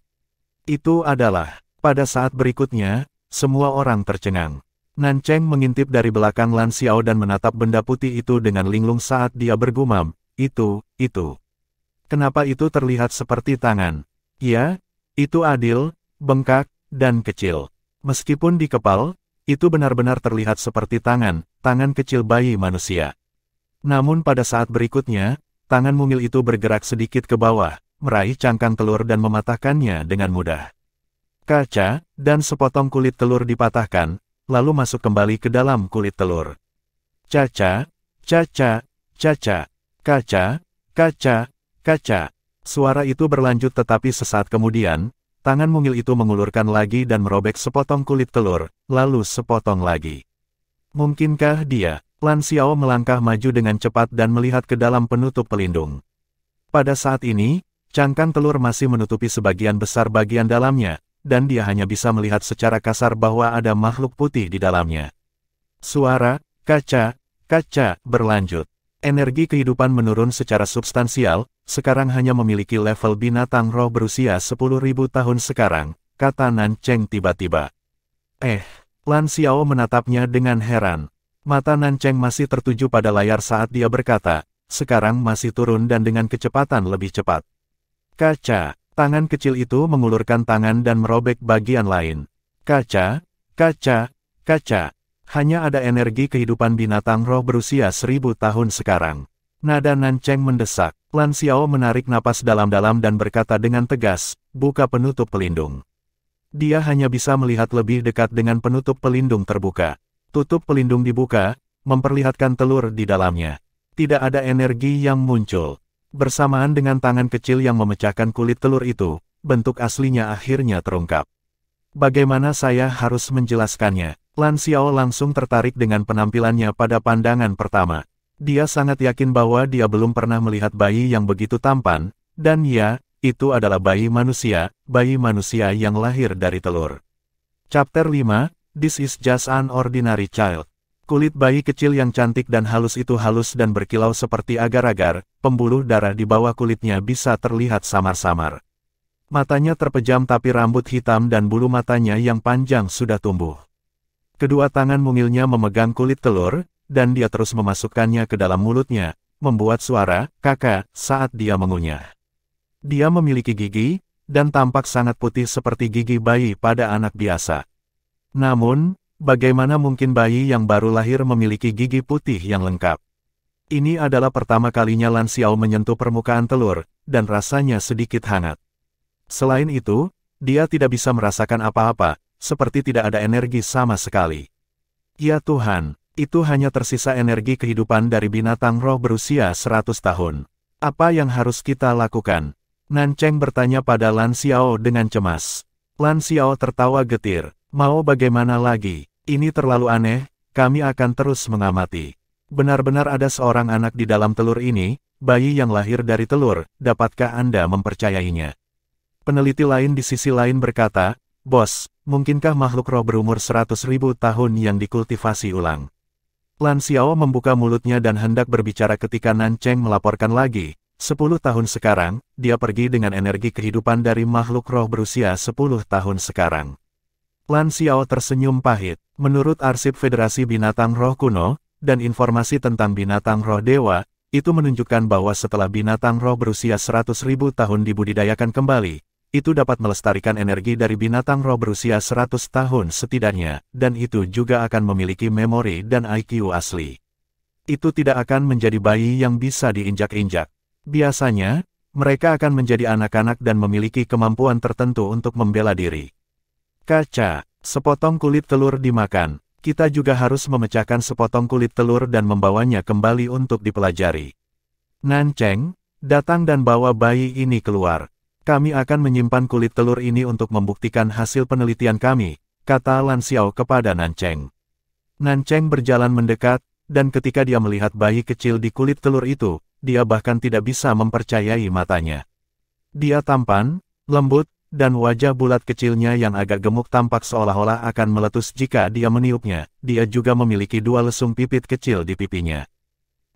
Itu adalah, pada saat berikutnya, semua orang tercengang. Nancheng mengintip dari belakang Lan Xiao dan menatap benda putih itu dengan linglung saat dia bergumam, itu. Kenapa itu terlihat seperti tangan? Ya, itu adil, bengkak, dan kecil. Meskipun dikepal, itu benar-benar terlihat seperti tangan kecil bayi manusia. Namun pada saat berikutnya, tangan mungil itu bergerak sedikit ke bawah, meraih cangkang telur dan mematahkannya dengan mudah. Kaca, dan sepotong kulit telur dipatahkan, lalu masuk kembali ke dalam kulit telur. Caca, caca, caca, kaca, kaca, kaca. Suara itu berlanjut tetapi sesaat kemudian, tangan mungil itu mengulurkan lagi dan merobek sepotong kulit telur, lalu sepotong lagi. Mungkinkah dia? Lan Xiao melangkah maju dengan cepat dan melihat ke dalam penutup pelindung. Pada saat ini, cangkang telur masih menutupi sebagian besar bagian dalamnya, dan dia hanya bisa melihat secara kasar bahwa ada makhluk putih di dalamnya. Suara, kaca, kaca, berlanjut. Energi kehidupan menurun secara substansial, sekarang hanya memiliki level binatang roh berusia 10.000 tahun sekarang, kata Nancheng tiba-tiba. Lan Xiao menatapnya dengan heran. Mata Nancheng masih tertuju pada layar saat dia berkata, sekarang masih turun dan dengan kecepatan lebih cepat. Kaca, tangan kecil itu mengulurkan tangan dan merobek bagian lain. Kaca, kaca, kaca. Hanya ada energi kehidupan binatang roh berusia 1000 tahun sekarang. Nada Nancheng mendesak. Lan Xiao menarik napas dalam-dalam dan berkata dengan tegas, buka penutup pelindung. Dia hanya bisa melihat lebih dekat dengan penutup pelindung terbuka. Tutup pelindung dibuka, memperlihatkan telur di dalamnya. Tidak ada energi yang muncul. Bersamaan dengan tangan kecil yang memecahkan kulit telur itu, bentuk aslinya akhirnya terungkap. Bagaimana saya harus menjelaskannya? Lan Xiao langsung tertarik dengan penampilannya pada pandangan pertama. Dia sangat yakin bahwa dia belum pernah melihat bayi yang begitu tampan, dan ya, itu adalah bayi manusia yang lahir dari telur. Chapter 5, This is just an ordinary child. Kulit bayi kecil yang cantik dan halus itu halus dan berkilau seperti agar-agar, pembuluh darah di bawah kulitnya bisa terlihat samar-samar. Matanya terpejam tapi rambut hitam dan bulu matanya yang panjang sudah tumbuh. Kedua tangan mungilnya memegang kulit telur, dan dia terus memasukkannya ke dalam mulutnya, membuat suara kakak saat dia mengunyah. Dia memiliki gigi, dan tampak sangat putih seperti gigi bayi pada anak biasa. Namun, bagaimana mungkin bayi yang baru lahir memiliki gigi putih yang lengkap? Ini adalah pertama kalinya Lan Xiao menyentuh permukaan telur, dan rasanya sedikit hangat. Selain itu, dia tidak bisa merasakan apa-apa, seperti tidak ada energi sama sekali. Ya Tuhan, itu hanya tersisa energi kehidupan dari binatang roh berusia 100 tahun. Apa yang harus kita lakukan? Nancheng bertanya pada Lan Xiao dengan cemas. Lan Xiao tertawa getir. Mau bagaimana lagi? Ini terlalu aneh, kami akan terus mengamati. Benar-benar ada seorang anak di dalam telur ini, bayi yang lahir dari telur, dapatkah Anda mempercayainya? Peneliti lain di sisi lain berkata, Bos, mungkinkah makhluk roh berumur 100.000 tahun yang dikultivasi ulang? Lan Xiao membuka mulutnya dan hendak berbicara ketika Nancheng melaporkan lagi, 10 tahun sekarang, dia pergi dengan energi kehidupan dari makhluk roh berusia 10 tahun sekarang. Lan Xiao tersenyum pahit. Menurut arsip Federasi Binatang Roh Kuno, dan informasi tentang binatang roh dewa, itu menunjukkan bahwa setelah binatang roh berusia 100.000 tahun dibudidayakan kembali, itu dapat melestarikan energi dari binatang roh berusia 100 tahun setidaknya, dan itu juga akan memiliki memori dan IQ asli. Itu tidak akan menjadi bayi yang bisa diinjak-injak. Biasanya, mereka akan menjadi anak-anak dan memiliki kemampuan tertentu untuk membela diri. Kaca, sepotong kulit telur dimakan. Kita juga harus memecahkan sepotong kulit telur dan membawanya kembali untuk dipelajari. Nancheng, datang dan bawa bayi ini keluar. Kami akan menyimpan kulit telur ini untuk membuktikan hasil penelitian kami, kata Lan Xiao kepada Nancheng. Nancheng berjalan mendekat, dan ketika dia melihat bayi kecil di kulit telur itu, dia bahkan tidak bisa mempercayai matanya. Dia tampan, lembut, dan wajah bulat kecilnya yang agak gemuk tampak seolah-olah akan meletus jika dia meniupnya. Dia juga memiliki 2 lesung pipit kecil di pipinya.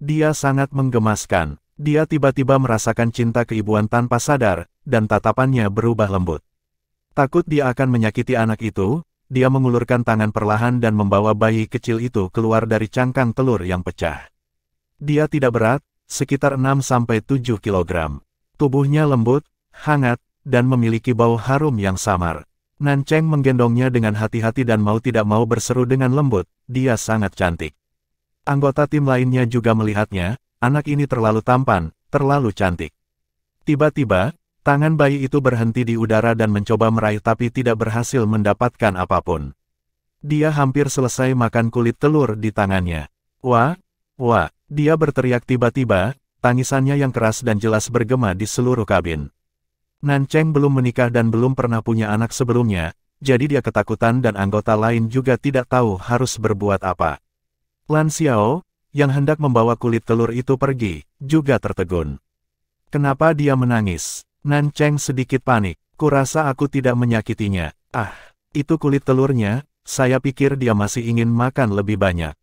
Dia sangat menggemaskan. Dia tiba-tiba merasakan cinta keibuan tanpa sadar, dan tatapannya berubah lembut. Takut dia akan menyakiti anak itu, dia mengulurkan tangan perlahan dan membawa bayi kecil itu keluar dari cangkang telur yang pecah. Dia tidak berat, sekitar 6-7 kilogram. Tubuhnya lembut, hangat, dan memiliki bau harum yang samar. Nancheng menggendongnya dengan hati-hati dan mau tidak mau berseru dengan lembut, dia sangat cantik. Anggota tim lainnya juga melihatnya, anak ini terlalu tampan, terlalu cantik. Tiba-tiba, tangan bayi itu berhenti di udara dan mencoba meraih tapi tidak berhasil mendapatkan apapun. Dia hampir selesai makan kulit telur di tangannya. Wah, wah, dia berteriak tiba-tiba, tangisannya yang keras dan jelas bergema di seluruh kabin. Nancheng belum menikah dan belum pernah punya anak sebelumnya, jadi dia ketakutan dan anggota lain juga tidak tahu harus berbuat apa. Lan Xiao, yang hendak membawa kulit telur itu pergi, juga tertegun. Kenapa dia menangis? Nancheng sedikit panik. Kurasa aku tidak menyakitinya. Ah, itu kulit telurnya, saya pikir dia masih ingin makan lebih banyak.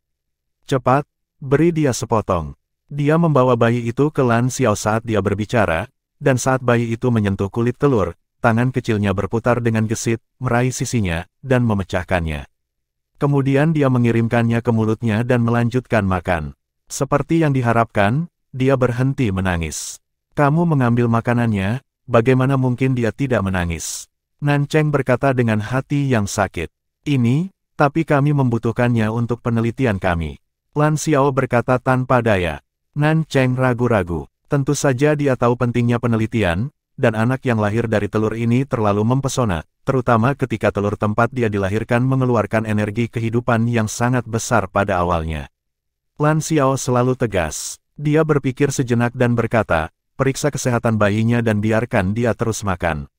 Cepat, beri dia sepotong. Dia membawa bayi itu ke Lan Xiao saat dia berbicara, dan saat bayi itu menyentuh kulit telur, tangan kecilnya berputar dengan gesit, meraih sisinya, dan memecahkannya. Kemudian dia mengirimkannya ke mulutnya dan melanjutkan makan. Seperti yang diharapkan, dia berhenti menangis. Kamu mengambil makanannya, bagaimana mungkin dia tidak menangis? Nancheng berkata dengan hati yang sakit. Ini, tapi kami membutuhkannya untuk penelitian kami. Lan Xiao berkata tanpa daya. Nancheng ragu-ragu. Tentu saja dia tahu pentingnya penelitian, dan anak yang lahir dari telur ini terlalu mempesona, terutama ketika telur tempat dia dilahirkan mengeluarkan energi kehidupan yang sangat besar pada awalnya. Lan Xiao selalu tegas. Dia berpikir sejenak dan berkata, periksa kesehatan bayinya dan biarkan dia terus makan.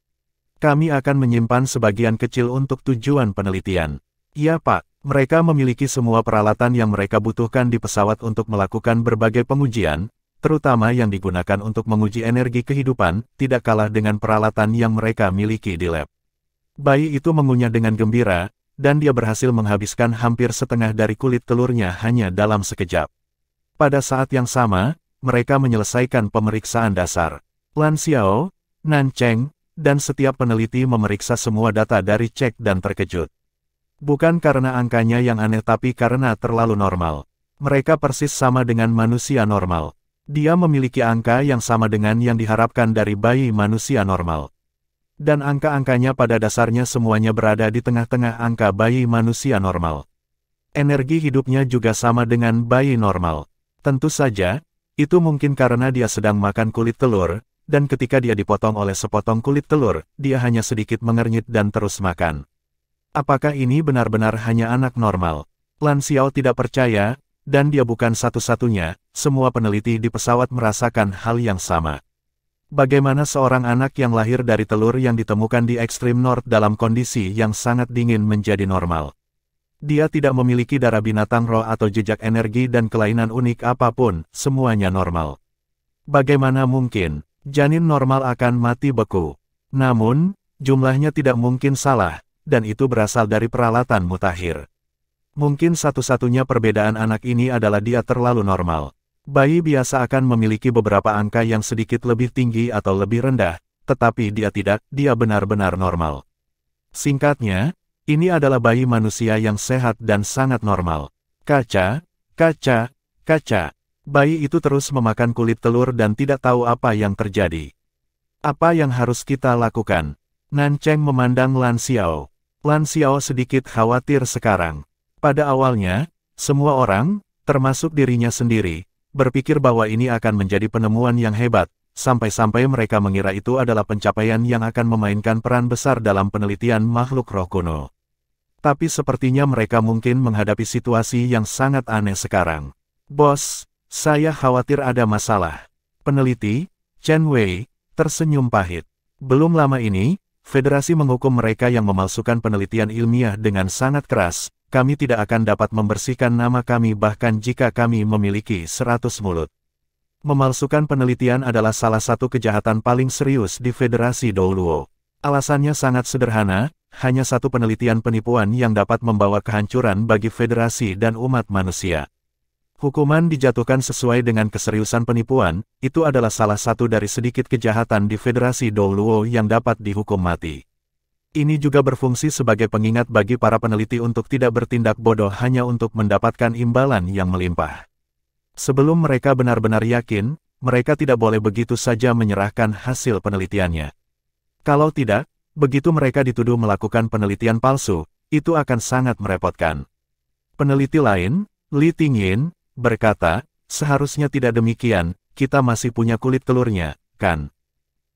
Kami akan menyimpan sebagian kecil untuk tujuan penelitian. Ya Pak, mereka memiliki semua peralatan yang mereka butuhkan di pesawat untuk melakukan berbagai pengujian, terutama yang digunakan untuk menguji energi kehidupan, tidak kalah dengan peralatan yang mereka miliki di lab. Bayi itu mengunyah dengan gembira, dan dia berhasil menghabiskan hampir setengah dari kulit telurnya hanya dalam sekejap. Pada saat yang sama, mereka menyelesaikan pemeriksaan dasar. Lan Xiao, Nancheng, dan setiap peneliti memeriksa semua data dari cek dan terkejut. Bukan karena angkanya yang aneh tapi karena terlalu normal. Mereka persis sama dengan manusia normal. Dia memiliki angka yang sama dengan yang diharapkan dari bayi manusia normal. Dan angka-angkanya pada dasarnya semuanya berada di tengah-tengah angka bayi manusia normal. Energi hidupnya juga sama dengan bayi normal. Tentu saja, itu mungkin karena dia sedang makan kulit telur, dan ketika dia dipotong oleh sepotong kulit telur, dia hanya sedikit mengernyit dan terus makan. Apakah ini benar-benar hanya anak normal? Lan Xiao tidak percaya, dan dia bukan satu-satunya, semua peneliti di pesawat merasakan hal yang sama. Bagaimana seorang anak yang lahir dari telur yang ditemukan di ekstrim North dalam kondisi yang sangat dingin menjadi normal? Dia tidak memiliki darah binatang roh atau jejak energi dan kelainan unik apapun, semuanya normal. Bagaimana mungkin, janin normal akan mati beku? Namun, jumlahnya tidak mungkin salah, dan itu berasal dari peralatan mutakhir. Mungkin satu-satunya perbedaan anak ini adalah dia terlalu normal. Bayi biasa akan memiliki beberapa angka yang sedikit lebih tinggi atau lebih rendah, tetapi dia tidak, dia benar-benar normal. Singkatnya, ini adalah bayi manusia yang sehat dan sangat normal. Kaca, kaca, kaca. Bayi itu terus memakan kulit telur dan tidak tahu apa yang terjadi. Apa yang harus kita lakukan? Nancheng memandang Lan Xiao. Lan Xiao sedikit khawatir sekarang. Pada awalnya, semua orang, termasuk dirinya sendiri, berpikir bahwa ini akan menjadi penemuan yang hebat, sampai-sampai mereka mengira itu adalah pencapaian yang akan memainkan peran besar dalam penelitian makhluk roh kuno. Tapi sepertinya mereka mungkin menghadapi situasi yang sangat aneh sekarang. Bos, saya khawatir ada masalah. Peneliti, Chen Wei, tersenyum pahit. Belum lama ini, Federasi menghukum mereka yang memalsukan penelitian ilmiah dengan sangat keras. Kami tidak akan dapat membersihkan nama kami bahkan jika kami memiliki 100 mulut. Memalsukan penelitian adalah salah satu kejahatan paling serius di Federasi Douluo. Alasannya sangat sederhana, hanya satu penelitian penipuan yang dapat membawa kehancuran bagi Federasi dan umat manusia. Hukuman dijatuhkan sesuai dengan keseriusan penipuan, itu adalah salah satu dari sedikit kejahatan di Federasi Douluo yang dapat dihukum mati. Ini juga berfungsi sebagai pengingat bagi para peneliti untuk tidak bertindak bodoh hanya untuk mendapatkan imbalan yang melimpah. Sebelum mereka benar-benar yakin, mereka tidak boleh begitu saja menyerahkan hasil penelitiannya. Kalau tidak, begitu mereka dituduh melakukan penelitian palsu, itu akan sangat merepotkan. Peneliti lain, Li Tingyin, berkata, seharusnya tidak demikian, kita masih punya kulit telurnya, kan?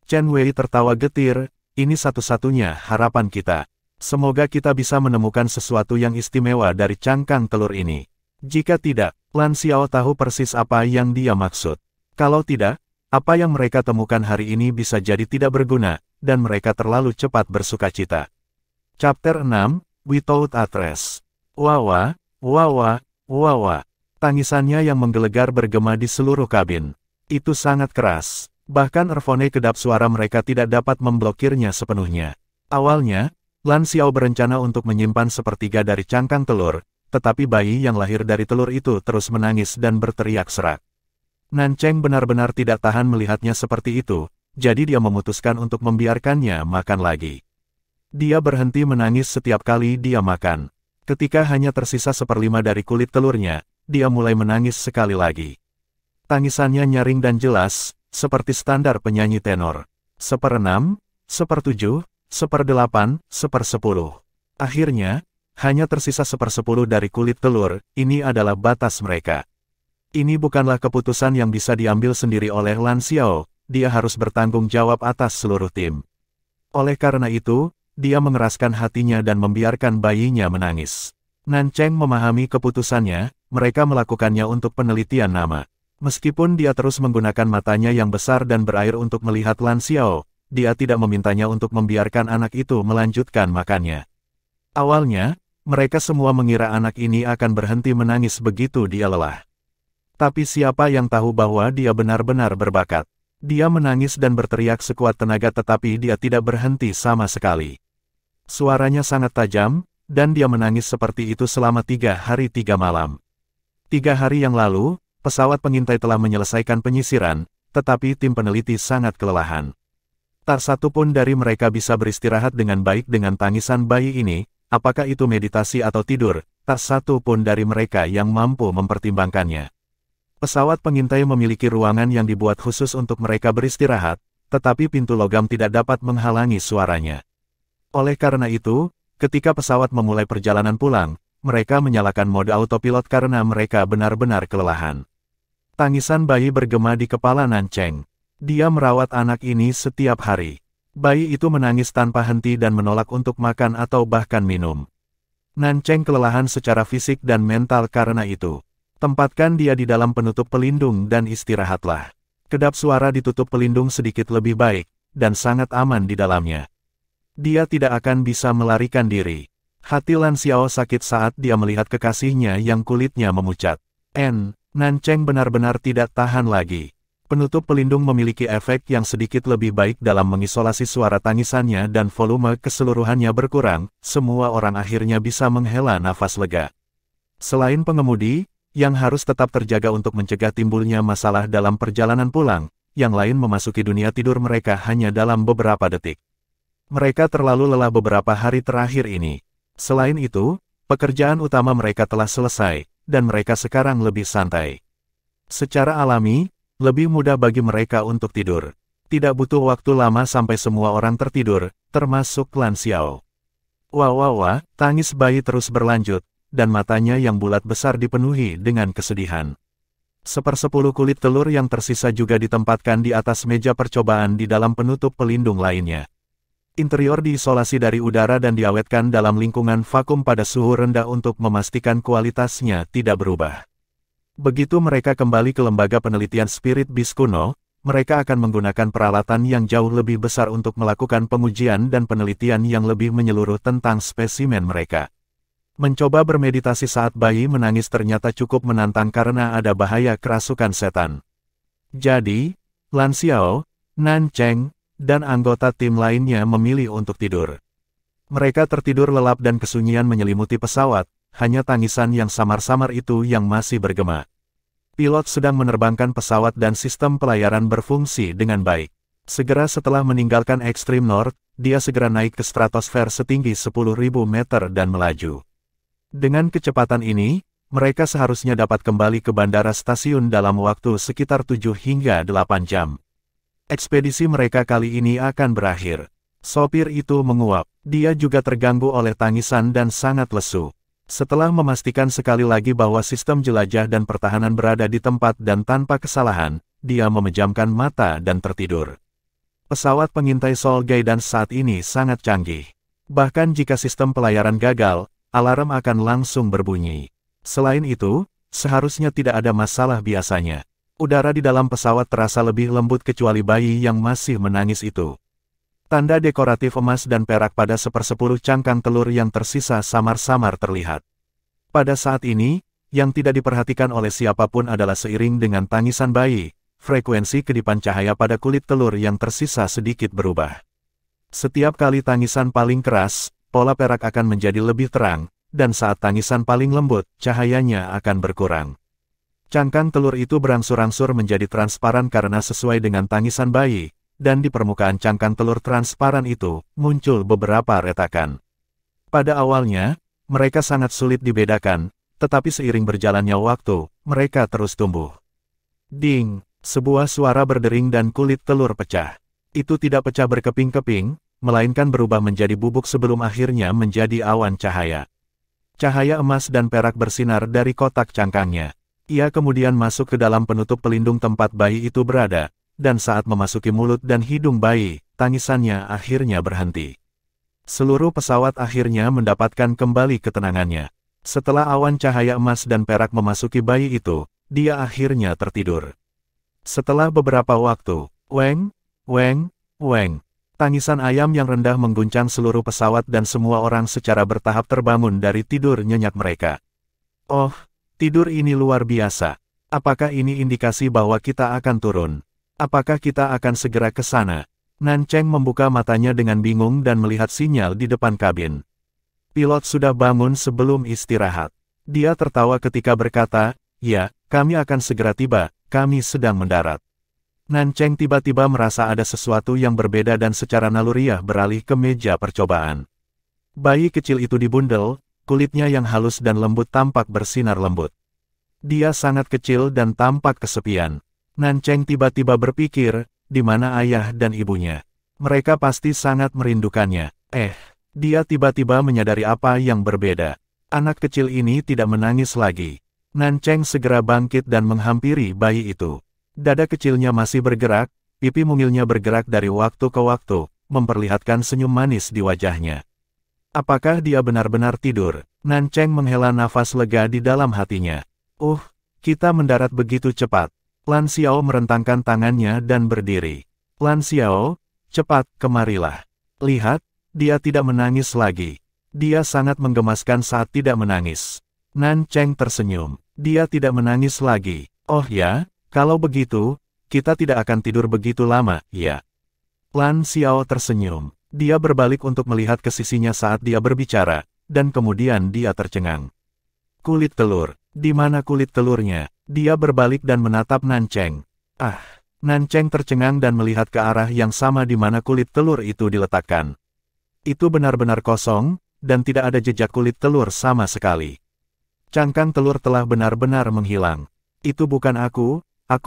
Chen Wei tertawa getir, ini satu-satunya harapan kita. Semoga kita bisa menemukan sesuatu yang istimewa dari cangkang telur ini. Jika tidak, Lan Xiao tahu persis apa yang dia maksud. Kalau tidak, apa yang mereka temukan hari ini bisa jadi tidak berguna, dan mereka terlalu cepat bersukacita. Chapter 6, Without a Trace. Wawa, wawa, wawa. Tangisannya yang menggelegar bergema di seluruh kabin. Itu sangat keras. Bahkan earphone kedap suara mereka tidak dapat memblokirnya sepenuhnya. Awalnya, Lan Xiao berencana untuk menyimpan sepertiga dari cangkang telur, tetapi bayi yang lahir dari telur itu terus menangis dan berteriak serak. Nancheng benar-benar tidak tahan melihatnya seperti itu, jadi dia memutuskan untuk membiarkannya makan lagi. Dia berhenti menangis setiap kali dia makan. Ketika hanya tersisa 1/5 dari kulit telurnya, dia mulai menangis sekali lagi. Tangisannya nyaring dan jelas, seperti standar penyanyi tenor. 1/6, 1/7, 1/8, 1/10. Akhirnya, hanya tersisa 1/10 dari kulit telur, ini adalah batas mereka. Ini bukanlah keputusan yang bisa diambil sendiri oleh Lan Xiao, dia harus bertanggung jawab atas seluruh tim. Oleh karena itu, dia mengeraskan hatinya dan membiarkan bayinya menangis. Nancheng memahami keputusannya, mereka melakukannya untuk penelitian nama. Meskipun dia terus menggunakan matanya yang besar dan berair untuk melihat Lan Xiao, dia tidak memintanya untuk membiarkan anak itu melanjutkan makannya. Awalnya, mereka semua mengira anak ini akan berhenti menangis begitu dia lelah. Tapi siapa yang tahu bahwa dia benar-benar berbakat. Dia menangis dan berteriak sekuat tenaga tetapi dia tidak berhenti sama sekali. Suaranya sangat tajam, dan dia menangis seperti itu selama 3 hari 3 malam. 3 hari yang lalu, pesawat pengintai telah menyelesaikan penyisiran, tetapi tim peneliti sangat kelelahan. Tak satu pun dari mereka bisa beristirahat dengan baik dengan tangisan bayi ini. Apakah itu meditasi atau tidur, tak satu pun dari mereka yang mampu mempertimbangkannya. Pesawat pengintai memiliki ruangan yang dibuat khusus untuk mereka beristirahat, tetapi pintu logam tidak dapat menghalangi suaranya. Oleh karena itu, ketika pesawat memulai perjalanan pulang, mereka menyalakan mode autopilot karena mereka benar-benar kelelahan. Tangisan bayi bergema di kepala Nancheng. Dia merawat anak ini setiap hari. Bayi itu menangis tanpa henti dan menolak untuk makan atau bahkan minum. Nancheng kelelahan secara fisik dan mental karena itu. Tempatkan dia di dalam penutup pelindung dan istirahatlah. Kedap suara ditutup pelindung sedikit lebih baik, dan sangat aman di dalamnya. Dia tidak akan bisa melarikan diri. Hati Lan Xiao sakit saat dia melihat kekasihnya yang kulitnya memucat. Nancheng benar-benar tidak tahan lagi. Penutup pelindung memiliki efek yang sedikit lebih baik dalam mengisolasi suara tangisannya dan volume keseluruhannya berkurang, semua orang akhirnya bisa menghela nafas lega. Selain pengemudi, yang harus tetap terjaga untuk mencegah timbulnya masalah dalam perjalanan pulang, yang lain memasuki dunia tidur mereka hanya dalam beberapa detik. Mereka terlalu lelah beberapa hari terakhir ini. Selain itu, pekerjaan utama mereka telah selesai, dan mereka sekarang lebih santai. Secara alami, lebih mudah bagi mereka untuk tidur. Tidak butuh waktu lama sampai semua orang tertidur, termasuk Lan Xiao. Wah, tangis bayi terus berlanjut, dan matanya yang bulat besar dipenuhi dengan kesedihan. 1/10 kulit telur yang tersisa juga ditempatkan di atas meja percobaan di dalam penutup pelindung lainnya. Interior diisolasi dari udara dan diawetkan dalam lingkungan vakum pada suhu rendah untuk memastikan kualitasnya tidak berubah. Begitu mereka kembali ke lembaga penelitian Spirit Beast kuno, mereka akan menggunakan peralatan yang jauh lebih besar untuk melakukan pengujian dan penelitian yang lebih menyeluruh tentang spesimen mereka. Mencoba bermeditasi saat bayi menangis ternyata cukup menantang karena ada bahaya kerasukan setan. Jadi, Lan Xiao, Nan Cheng, dan anggota tim lainnya memilih untuk tidur. Mereka tertidur lelap dan kesunyian menyelimuti pesawat, hanya tangisan yang samar-samar itu yang masih bergema. Pilot sedang menerbangkan pesawat dan sistem pelayaran berfungsi dengan baik. Segera setelah meninggalkan Extreme North, dia segera naik ke stratosfer setinggi 10.000 meter dan melaju. Dengan kecepatan ini, mereka seharusnya dapat kembali ke bandara stasiun dalam waktu sekitar 7 hingga 8 jam. Ekspedisi mereka kali ini akan berakhir. Sopir itu menguap. Dia juga terganggu oleh tangisan dan sangat lesu. Setelah memastikan sekali lagi bahwa sistem jelajah dan pertahanan berada di tempat dan tanpa kesalahan, dia memejamkan mata dan tertidur. Pesawat pengintai Sol Guidance saat ini sangat canggih. Bahkan jika sistem pelayaran gagal, alarm akan langsung berbunyi. Selain itu, seharusnya tidak ada masalah biasanya. Udara di dalam pesawat terasa lebih lembut kecuali bayi yang masih menangis itu. Tanda dekoratif emas dan perak pada 1/10 cangkang telur yang tersisa samar-samar terlihat. Pada saat ini, yang tidak diperhatikan oleh siapapun adalah seiring dengan tangisan bayi, frekuensi kedipan cahaya pada kulit telur yang tersisa sedikit berubah. Setiap kali tangisan paling keras, pola perak akan menjadi lebih terang, dan saat tangisan paling lembut, cahayanya akan berkurang. Cangkang telur itu berangsur-angsur menjadi transparan karena sesuai dengan tangisan bayi, dan di permukaan cangkang telur transparan itu, muncul beberapa retakan. Pada awalnya, mereka sangat sulit dibedakan, tetapi seiring berjalannya waktu, mereka terus tumbuh. Ding! Sebuah suara berdering dan kulit telur pecah. Itu tidak pecah berkeping-keping, melainkan berubah menjadi bubuk sebelum akhirnya menjadi awan cahaya. Cahaya emas dan perak bersinar dari kotak cangkangnya. Ia kemudian masuk ke dalam penutup pelindung tempat bayi itu berada, dan saat memasuki mulut dan hidung bayi, tangisannya akhirnya berhenti. Seluruh pesawat akhirnya mendapatkan kembali ketenangannya. Setelah awan cahaya emas dan perak memasuki bayi itu, dia akhirnya tertidur. Setelah beberapa waktu, weng, weng, weng, tangisan ayam yang rendah mengguncang seluruh pesawat dan semua orang secara bertahap terbangun dari tidur nyenyak mereka. Oh! Tidur ini luar biasa. Apakah ini indikasi bahwa kita akan turun? Apakah kita akan segera ke sana? Nan Cheng membuka matanya dengan bingung dan melihat sinyal di depan kabin. Pilot sudah bangun sebelum istirahat. Dia tertawa ketika berkata, "Ya, kami akan segera tiba, kami sedang mendarat." Nan Cheng tiba-tiba merasa ada sesuatu yang berbeda dan secara naluriah beralih ke meja percobaan. Bayi kecil itu dibundel, kulitnya yang halus dan lembut tampak bersinar lembut. Dia sangat kecil dan tampak kesepian. Nan Cheng tiba-tiba berpikir, di mana ayah dan ibunya? Mereka pasti sangat merindukannya. Dia tiba-tiba menyadari apa yang berbeda. Anak kecil ini tidak menangis lagi. Nan Cheng segera bangkit dan menghampiri bayi itu. Dada kecilnya masih bergerak, pipi mungilnya bergerak dari waktu ke waktu, memperlihatkan senyum manis di wajahnya. Apakah dia benar-benar tidur? Nan Cheng menghela nafas lega di dalam hatinya. Kita mendarat begitu cepat. Lan Xiao merentangkan tangannya dan berdiri. Lan Xiao, cepat, kemarilah. Lihat, dia tidak menangis lagi. Dia sangat menggemaskan saat tidak menangis. Nan Cheng tersenyum. Dia tidak menangis lagi. Oh ya, kalau begitu, kita tidak akan tidur begitu lama, ya. Lan Xiao tersenyum. Dia berbalik untuk melihat ke sisinya saat dia berbicara, dan kemudian dia tercengang. Kulit telur. Di mana kulit telurnya? Dia berbalik dan menatap Nan Cheng. Nan Cheng tercengang dan melihat ke arah yang sama di mana kulit telur itu diletakkan. Itu benar-benar kosong, dan tidak ada jejak kulit telur sama sekali. Cangkang telur telah benar-benar menghilang. Itu bukan aku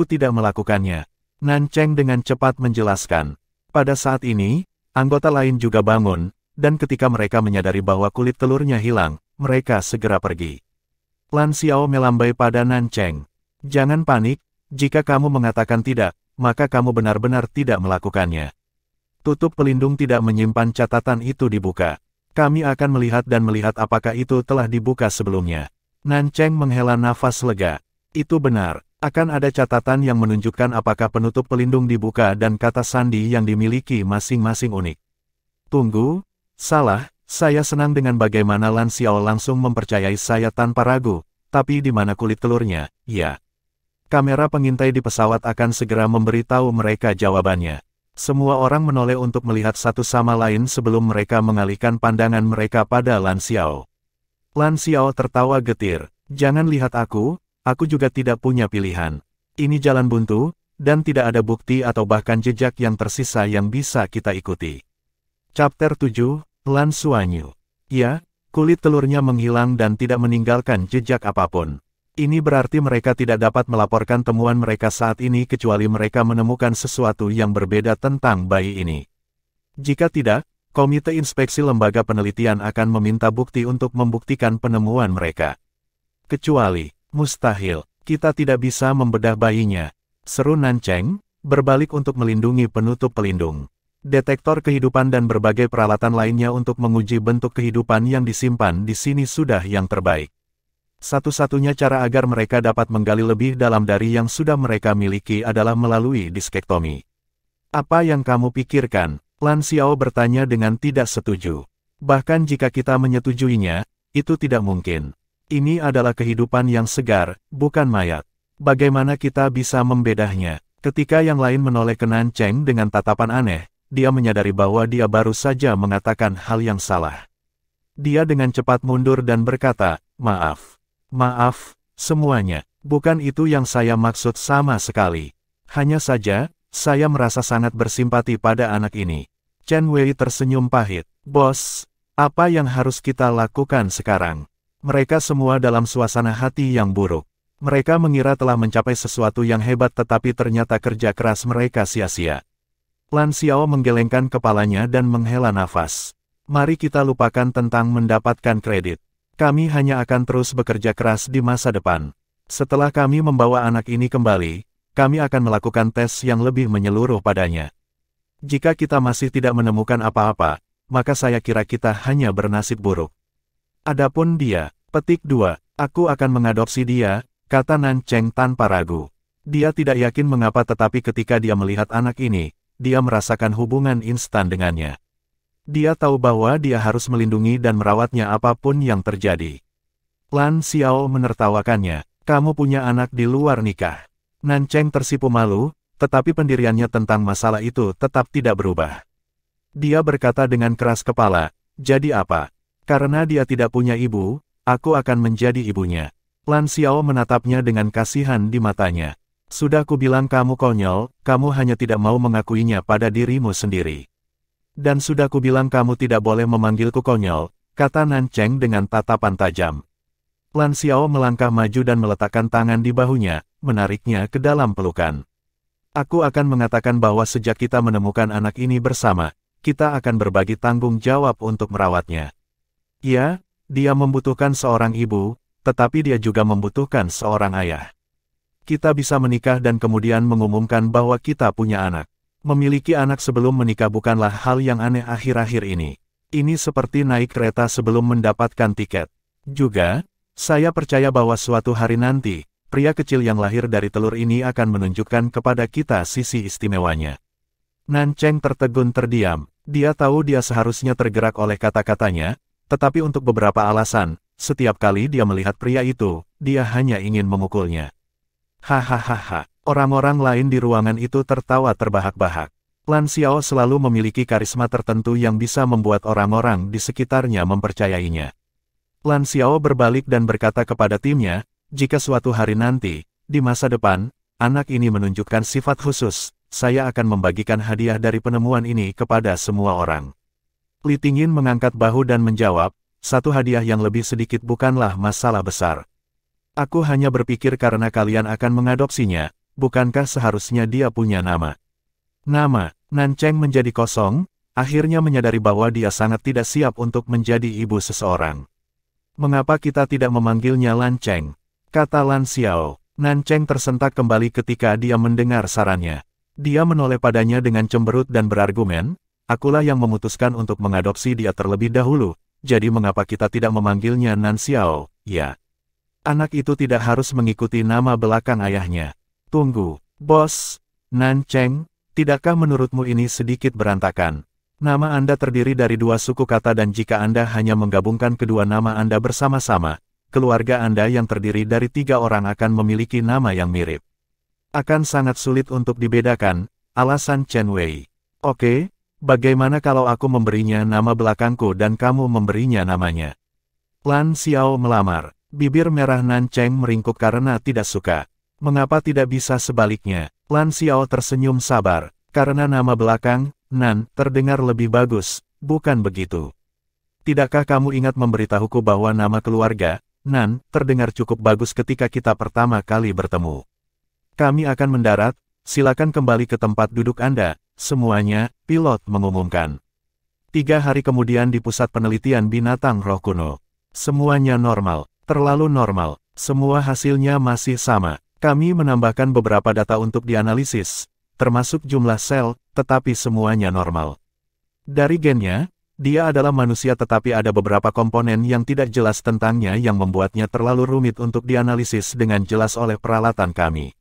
tidak melakukannya. Nan Cheng dengan cepat menjelaskan. Pada saat ini, anggota lain juga bangun, dan ketika mereka menyadari bahwa kulit telurnya hilang, mereka segera pergi. Lan Xiao melambai pada Nan Cheng. Jangan panik, jika kamu mengatakan tidak, maka kamu benar-benar tidak melakukannya. Tutup pelindung tidak menyimpan catatan itu dibuka. Kami akan melihat dan melihat apakah itu telah dibuka sebelumnya. Nancheng menghela nafas lega. Itu benar, akan ada catatan yang menunjukkan apakah penutup pelindung dibuka dan kata sandi yang dimiliki masing-masing unik. Tunggu, salah, saya senang dengan bagaimana Lan Xiao langsung mempercayai saya tanpa ragu, tapi di mana kulit telurnya, ya. Kamera pengintai di pesawat akan segera memberitahu mereka jawabannya. Semua orang menoleh untuk melihat satu sama lain sebelum mereka mengalihkan pandangan mereka pada Lan Xiao. Lan Xiao tertawa getir. Jangan lihat aku juga tidak punya pilihan. Ini jalan buntu, dan tidak ada bukti atau bahkan jejak yang tersisa yang bisa kita ikuti. Chapter 7, Lan Xuanyu. Ya, kulit telurnya menghilang dan tidak meninggalkan jejak apapun. Ini berarti mereka tidak dapat melaporkan temuan mereka saat ini kecuali mereka menemukan sesuatu yang berbeda tentang bayi ini. Jika tidak, Komite Inspeksi Lembaga Penelitian akan meminta bukti untuk membuktikan penemuan mereka. Kecuali, mustahil, kita tidak bisa membedah bayinya, seru Nancheng, berbalik untuk melindungi penutup pelindung. Detektor kehidupan dan berbagai peralatan lainnya untuk menguji bentuk kehidupan yang disimpan di sini sudah yang terbaik. Satu-satunya cara agar mereka dapat menggali lebih dalam dari yang sudah mereka miliki adalah melalui diskektomi. Apa yang kamu pikirkan? Lan Xiao bertanya dengan tidak setuju. Bahkan jika kita menyetujuinya, itu tidak mungkin. Ini adalah kehidupan yang segar, bukan mayat. Bagaimana kita bisa membedahnya? Ketika yang lain menoleh ke Nancheng dengan tatapan aneh, dia menyadari bahwa dia baru saja mengatakan hal yang salah. Dia dengan cepat mundur dan berkata, "Maaf. Maaf, semuanya. Bukan itu yang saya maksud sama sekali. Hanya saja, saya merasa sangat bersimpati pada anak ini." Chen Wei tersenyum pahit. "Bos, apa yang harus kita lakukan sekarang?" Mereka semua dalam suasana hati yang buruk. Mereka mengira telah mencapai sesuatu yang hebat tetapi ternyata kerja keras mereka sia-sia. Lan Xiao menggelengkan kepalanya dan menghela nafas. "Mari kita lupakan tentang mendapatkan kredit. Kami hanya akan terus bekerja keras di masa depan. Setelah kami membawa anak ini kembali, kami akan melakukan tes yang lebih menyeluruh padanya. Jika kita masih tidak menemukan apa-apa, maka saya kira kita hanya bernasib buruk. Adapun dia, petik 2, aku akan mengadopsi dia," kata Nancheng tanpa ragu. Dia tidak yakin mengapa tetapi ketika dia melihat anak ini, dia merasakan hubungan instan dengannya. Dia tahu bahwa dia harus melindungi dan merawatnya apapun yang terjadi. Lan Xiao menertawakannya. "Kamu punya anak di luar nikah." Nancheng tersipu malu, tetapi pendiriannya tentang masalah itu tetap tidak berubah. Dia berkata dengan keras kepala, "Jadi apa? Karena dia tidak punya ibu, aku akan menjadi ibunya." Lan Xiao menatapnya dengan kasihan di matanya. "Sudah kubilang kamu konyol, kamu hanya tidak mau mengakuinya pada dirimu sendiri. Dan sudah kubilang kamu tidak boleh memanggilku konyol," kata Nancheng dengan tatapan tajam. Lan Xiao melangkah maju dan meletakkan tangan di bahunya, menariknya ke dalam pelukan. "Aku akan mengatakan bahwa sejak kita menemukan anak ini bersama, kita akan berbagi tanggung jawab untuk merawatnya. Ya, dia membutuhkan seorang ibu, tetapi dia juga membutuhkan seorang ayah. Kita bisa menikah dan kemudian mengumumkan bahwa kita punya anak. Memiliki anak sebelum menikah bukanlah hal yang aneh akhir-akhir ini. Ini seperti naik kereta sebelum mendapatkan tiket. Juga, saya percaya bahwa suatu hari nanti, pria kecil yang lahir dari telur ini akan menunjukkan kepada kita sisi istimewanya." Nancheng tertegun terdiam. Dia tahu dia seharusnya tergerak oleh kata-katanya, tetapi untuk beberapa alasan, setiap kali dia melihat pria itu, dia hanya ingin memukulnya. Hahaha. Orang-orang lain di ruangan itu tertawa terbahak-bahak. Lan Xiao selalu memiliki karisma tertentu yang bisa membuat orang-orang di sekitarnya mempercayainya. Lan Xiao berbalik dan berkata kepada timnya, "Jika suatu hari nanti, di masa depan, anak ini menunjukkan sifat khusus, saya akan membagikan hadiah dari penemuan ini kepada semua orang." Li Tingyin mengangkat bahu dan menjawab, "Satu hadiah yang lebih sedikit bukanlah masalah besar. Aku hanya berpikir karena kalian akan mengadopsinya, bukankah seharusnya dia punya nama?" Nama. Nancheng menjadi kosong, akhirnya menyadari bahwa dia sangat tidak siap untuk menjadi ibu seseorang. "Mengapa kita tidak memanggilnya Lan Cheng?" kata Lan Xiao. Nan Cheng tersentak kembali ketika dia mendengar sarannya. Dia menoleh padanya dengan cemberut dan berargumen, akulah yang memutuskan untuk mengadopsi dia terlebih dahulu, jadi mengapa kita tidak memanggilnya Nan Xiao, ya? Anak itu tidak harus mengikuti nama belakang ayahnya. Tunggu, bos, Nan Cheng, tidakkah menurutmu ini sedikit berantakan? Nama Anda terdiri dari dua suku kata dan jika Anda hanya menggabungkan kedua nama Anda bersama-sama, keluarga Anda yang terdiri dari 3 orang akan memiliki nama yang mirip. Akan sangat sulit untuk dibedakan, alasan Chen Wei. Oke, bagaimana kalau aku memberinya nama belakangku dan kamu memberinya namanya? Lan Xiao melamar. Bibir merah Nan Cheng meringkuk karena tidak suka. Mengapa tidak bisa sebaliknya? Lan Xiao tersenyum sabar. Karena nama belakang, Nan, terdengar lebih bagus, bukan begitu? Tidakkah kamu ingat memberitahuku bahwa nama keluarga, Nan, terdengar cukup bagus ketika kita pertama kali bertemu? Kami akan mendarat, silakan kembali ke tempat duduk Anda, semuanya, pilot mengumumkan. 3 hari kemudian di pusat penelitian binatang roh kuno. Semuanya normal, terlalu normal, semua hasilnya masih sama. Kami menambahkan beberapa data untuk dianalisis, termasuk jumlah sel, tetapi semuanya normal. Dari gennya, dia adalah manusia tetapi ada beberapa komponen yang tidak jelas tentangnya yang membuatnya terlalu rumit untuk dianalisis dengan jelas oleh peralatan kami.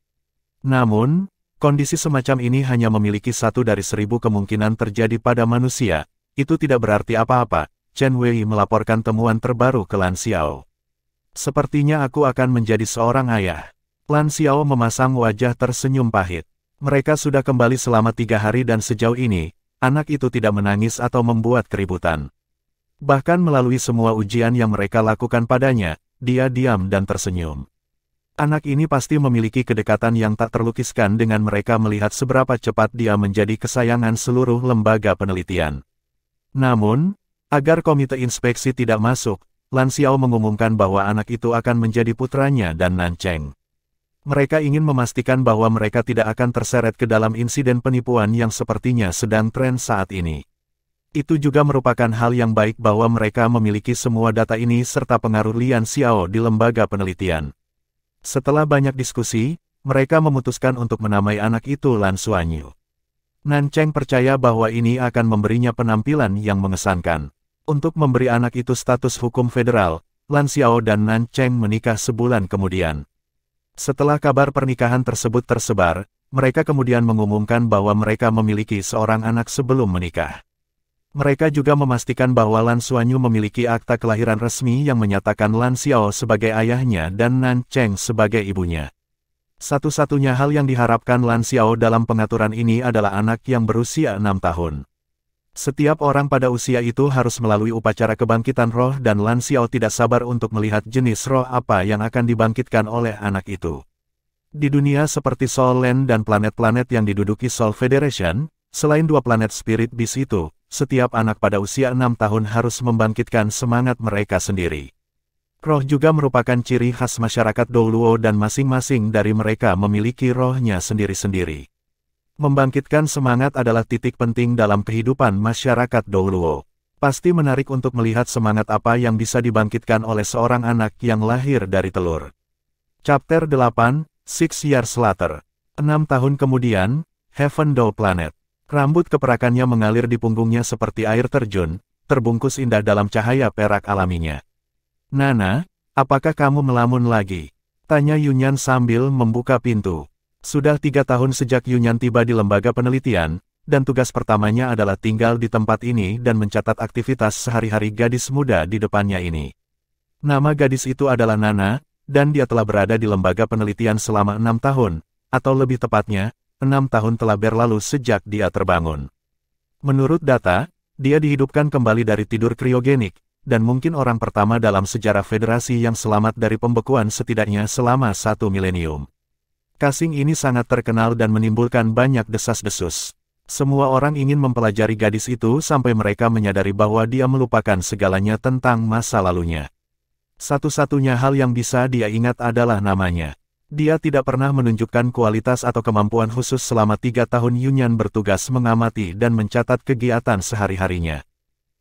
Namun, kondisi semacam ini hanya memiliki 1 dari 1000 kemungkinan terjadi pada manusia, itu tidak berarti apa-apa, Chen Wei melaporkan temuan terbaru ke Lan Xiao. Sepertinya aku akan menjadi seorang ayah. Lan Xiao memasang wajah tersenyum pahit. Mereka sudah kembali selama 3 hari dan sejauh ini, anak itu tidak menangis atau membuat keributan. Bahkan melalui semua ujian yang mereka lakukan padanya, dia diam dan tersenyum. Anak ini pasti memiliki kedekatan yang tak terlukiskan dengan mereka melihat seberapa cepat dia menjadi kesayangan seluruh lembaga penelitian. Namun, agar komite inspeksi tidak masuk, Lan Xiao mengumumkan bahwa anak itu akan menjadi putranya dan Nan Cheng. Mereka ingin memastikan bahwa mereka tidak akan terseret ke dalam insiden penipuan yang sepertinya sedang tren saat ini. Itu juga merupakan hal yang baik bahwa mereka memiliki semua data ini serta pengaruh Lian Xiao di lembaga penelitian. Setelah banyak diskusi, mereka memutuskan untuk menamai anak itu Lan Xuanyu. Nan Cheng percaya bahwa ini akan memberinya penampilan yang mengesankan. Untuk memberi anak itu status hukum federal, Lan Xiao dan Nan Cheng menikah sebulan kemudian. Setelah kabar pernikahan tersebut tersebar, mereka kemudian mengumumkan bahwa mereka memiliki seorang anak sebelum menikah. Mereka juga memastikan bahwa Lan Xuanyu memiliki akta kelahiran resmi yang menyatakan Lan Xiao sebagai ayahnya dan Nan Cheng sebagai ibunya. Satu-satunya hal yang diharapkan Lan Xiao dalam pengaturan ini adalah anak yang berusia 6 tahun. Setiap orang pada usia itu harus melalui upacara kebangkitan roh dan Lan Xiao tidak sabar untuk melihat jenis roh apa yang akan dibangkitkan oleh anak itu. Di dunia seperti Soul Land dan planet-planet yang diduduki Soul Federation, selain 2 planet Spirit Beast itu, setiap anak pada usia 6 tahun harus membangkitkan semangat mereka sendiri. Roh juga merupakan ciri khas masyarakat Douluo dan masing-masing dari mereka memiliki rohnya sendiri-sendiri. Membangkitkan semangat adalah titik penting dalam kehidupan masyarakat Douluo. Pasti menarik untuk melihat semangat apa yang bisa dibangkitkan oleh seorang anak yang lahir dari telur. Chapter 8, 6 Years Later. 6 tahun kemudian, Heaven Doll Planet. Rambut keperakannya mengalir di punggungnya seperti air terjun, terbungkus indah dalam cahaya perak alaminya. Nana, apakah kamu melamun lagi? Tanya Yunyan sambil membuka pintu. Sudah 3 tahun sejak Yunyan tiba di lembaga penelitian, dan tugas pertamanya adalah tinggal di tempat ini dan mencatat aktivitas sehari-hari gadis muda di depannya ini. Nama gadis itu adalah Nana, dan dia telah berada di lembaga penelitian selama 6 tahun, atau lebih tepatnya, 6 tahun telah berlalu sejak dia terbangun. Menurut data, dia dihidupkan kembali dari tidur kriogenik, dan mungkin orang pertama dalam sejarah federasi yang selamat dari pembekuan setidaknya selama 1 milenium. Casing ini sangat terkenal dan menimbulkan banyak desas-desus. Semua orang ingin mempelajari gadis itu sampai mereka menyadari bahwa dia melupakan segalanya tentang masa lalunya. Satu-satunya hal yang bisa dia ingat adalah namanya. Dia tidak pernah menunjukkan kualitas atau kemampuan khusus selama 3 tahun Yunyan bertugas mengamati dan mencatat kegiatan sehari-harinya.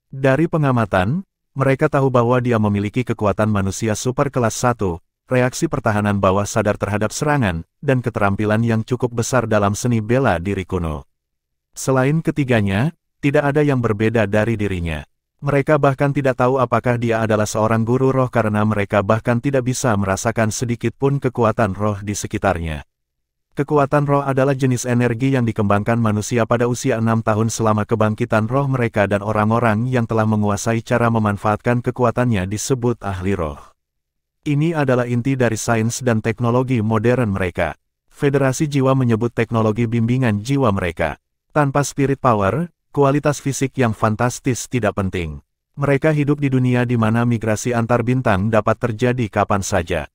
Dari pengamatan, mereka tahu bahwa dia memiliki kekuatan manusia super kelas 1, reaksi pertahanan bawah sadar terhadap serangan, dan keterampilan yang cukup besar dalam seni bela diri kuno. Selain ketiganya, tidak ada yang berbeda dari dirinya. Mereka bahkan tidak tahu apakah dia adalah seorang guru roh karena mereka bahkan tidak bisa merasakan sedikit pun kekuatan roh di sekitarnya. Kekuatan roh adalah jenis energi yang dikembangkan manusia pada usia 6 tahun selama kebangkitan roh mereka dan orang-orang yang telah menguasai cara memanfaatkan kekuatannya disebut ahli roh. Ini adalah inti dari sains dan teknologi modern mereka. Federasi Jiwa menyebut teknologi bimbingan jiwa mereka. Tanpa spirit power, kualitas fisik yang fantastis tidak penting. Mereka hidup di dunia di mana migrasi antar bintang dapat terjadi kapan saja.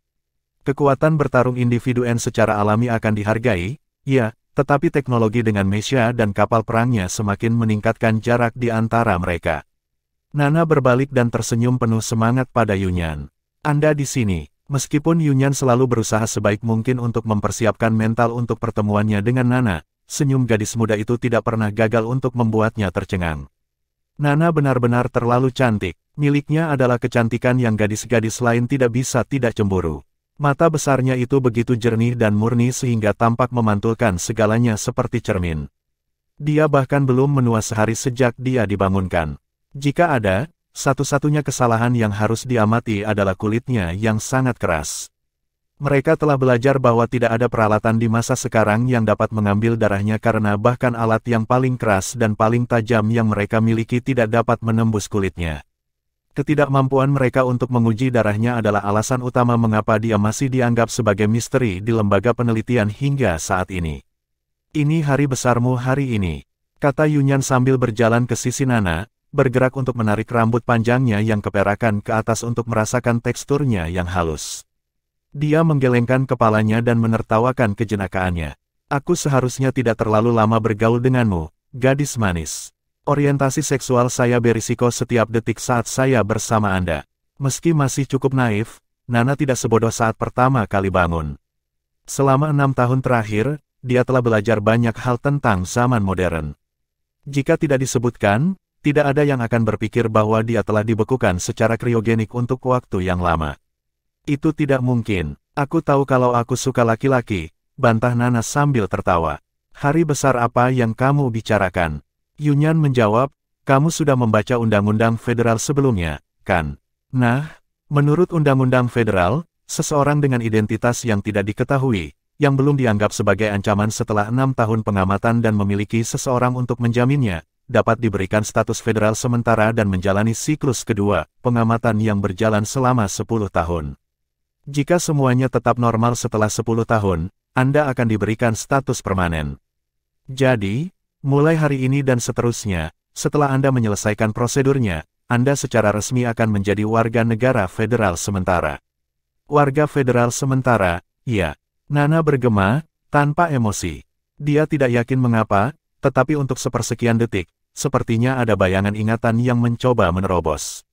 Kekuatan bertarung individu secara alami akan dihargai, ya, tetapi teknologi dengan mecha dan kapal perangnya semakin meningkatkan jarak di antara mereka. Nana berbalik dan tersenyum penuh semangat pada Yunyan. Anda di sini, meskipun Yunyan selalu berusaha sebaik mungkin untuk mempersiapkan mental untuk pertemuannya dengan Nana, senyum gadis muda itu tidak pernah gagal untuk membuatnya tercengang. Nana benar-benar terlalu cantik, miliknya adalah kecantikan yang gadis-gadis lain tidak bisa tidak cemburu. Mata besarnya itu begitu jernih dan murni sehingga tampak memantulkan segalanya seperti cermin. Dia bahkan belum menua sehari sejak dia dibangunkan. Jika ada, satu-satunya kesalahan yang harus diamati adalah kulitnya yang sangat keras. Mereka telah belajar bahwa tidak ada peralatan di masa sekarang yang dapat mengambil darahnya karena bahkan alat yang paling keras dan paling tajam yang mereka miliki tidak dapat menembus kulitnya. Ketidakmampuan mereka untuk menguji darahnya adalah alasan utama mengapa dia masih dianggap sebagai misteri di lembaga penelitian hingga saat ini. Ini hari besarmu hari ini, kata Yunyan sambil berjalan ke sisi Nana, bergerak untuk menarik rambut panjangnya yang keperakan ke atas untuk merasakan teksturnya yang halus. Dia menggelengkan kepalanya dan menertawakan kejenakaannya. Aku seharusnya tidak terlalu lama bergaul denganmu, gadis manis. Orientasi seksual saya berisiko setiap detik saat saya bersama Anda. Meski masih cukup naif, Nana tidak sebodoh saat pertama kali bangun. Selama 6 tahun terakhir, dia telah belajar banyak hal tentang zaman modern. Jika tidak disebutkan, tidak ada yang akan berpikir bahwa dia telah dibekukan secara kriogenik untuk waktu yang lama. Itu tidak mungkin. Aku tahu kalau aku suka laki-laki, bantah Nana sambil tertawa. Hari besar apa yang kamu bicarakan? Yunyan menjawab, kamu sudah membaca Undang-Undang Federal sebelumnya, kan? Nah, menurut Undang-Undang Federal, seseorang dengan identitas yang tidak diketahui, yang belum dianggap sebagai ancaman setelah 6 tahun pengamatan dan memiliki seseorang untuk menjaminnya, dapat diberikan status federal sementara dan menjalani siklus kedua, pengamatan yang berjalan selama 10 tahun. Jika semuanya tetap normal setelah 10 tahun, Anda akan diberikan status permanen. Jadi, mulai hari ini dan seterusnya, setelah Anda menyelesaikan prosedurnya, Anda secara resmi akan menjadi warga negara federal sementara. Warga federal sementara, iya. Nana bergema, tanpa emosi. Dia tidak yakin mengapa, tetapi untuk sepersekian detik, sepertinya ada bayangan ingatan yang mencoba menerobos.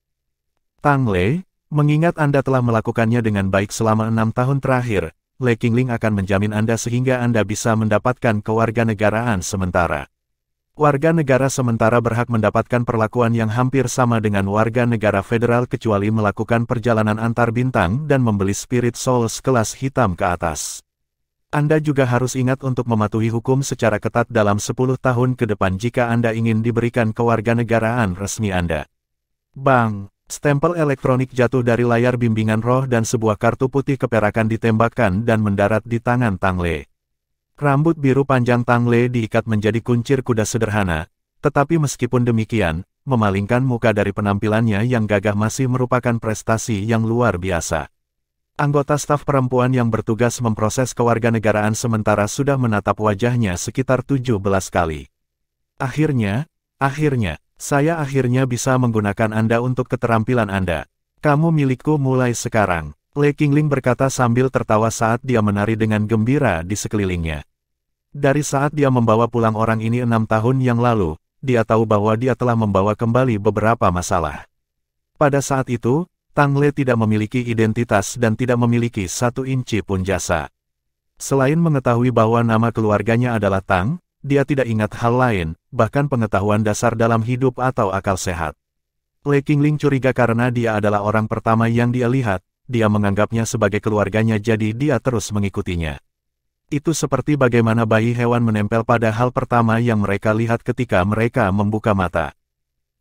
Tang Le, mengingat Anda telah melakukannya dengan baik selama 6 tahun terakhir, Le Qingling akan menjamin Anda sehingga Anda bisa mendapatkan kewarganegaraan sementara. Warga negara sementara berhak mendapatkan perlakuan yang hampir sama dengan warga negara federal kecuali melakukan perjalanan antar bintang dan membeli Spirit Souls kelas hitam ke atas. Anda juga harus ingat untuk mematuhi hukum secara ketat dalam 10 tahun ke depan jika Anda ingin diberikan kewarganegaraan resmi Anda. Bang! Stempel elektronik jatuh dari layar bimbingan roh dan sebuah kartu putih keperakan ditembakkan dan mendarat di tangan Tang Le. Rambut biru panjang Tang Le diikat menjadi kuncir kuda sederhana, tetapi meskipun demikian, memalingkan muka dari penampilannya yang gagah masih merupakan prestasi yang luar biasa. Anggota staf perempuan yang bertugas memproses kewarganegaraan sementara sudah menatap wajahnya sekitar 17 kali. Akhirnya, saya akhirnya bisa menggunakan Anda untuk keterampilan Anda. Kamu milikku mulai sekarang, Le Qingling berkata sambil tertawa saat dia menari dengan gembira di sekelilingnya. Dari saat dia membawa pulang orang ini 6 tahun yang lalu, dia tahu bahwa dia telah membawa kembali beberapa masalah. Pada saat itu, Tang Le tidak memiliki identitas dan tidak memiliki 1 inci pun jasa. Selain mengetahui bahwa nama keluarganya adalah Tang, dia tidak ingat hal lain, bahkan pengetahuan dasar dalam hidup atau akal sehat. Le Qingling curiga karena dia adalah orang pertama yang dia lihat, dia menganggapnya sebagai keluarganya jadi dia terus mengikutinya. Itu seperti bagaimana bayi hewan menempel pada hal pertama yang mereka lihat ketika mereka membuka mata.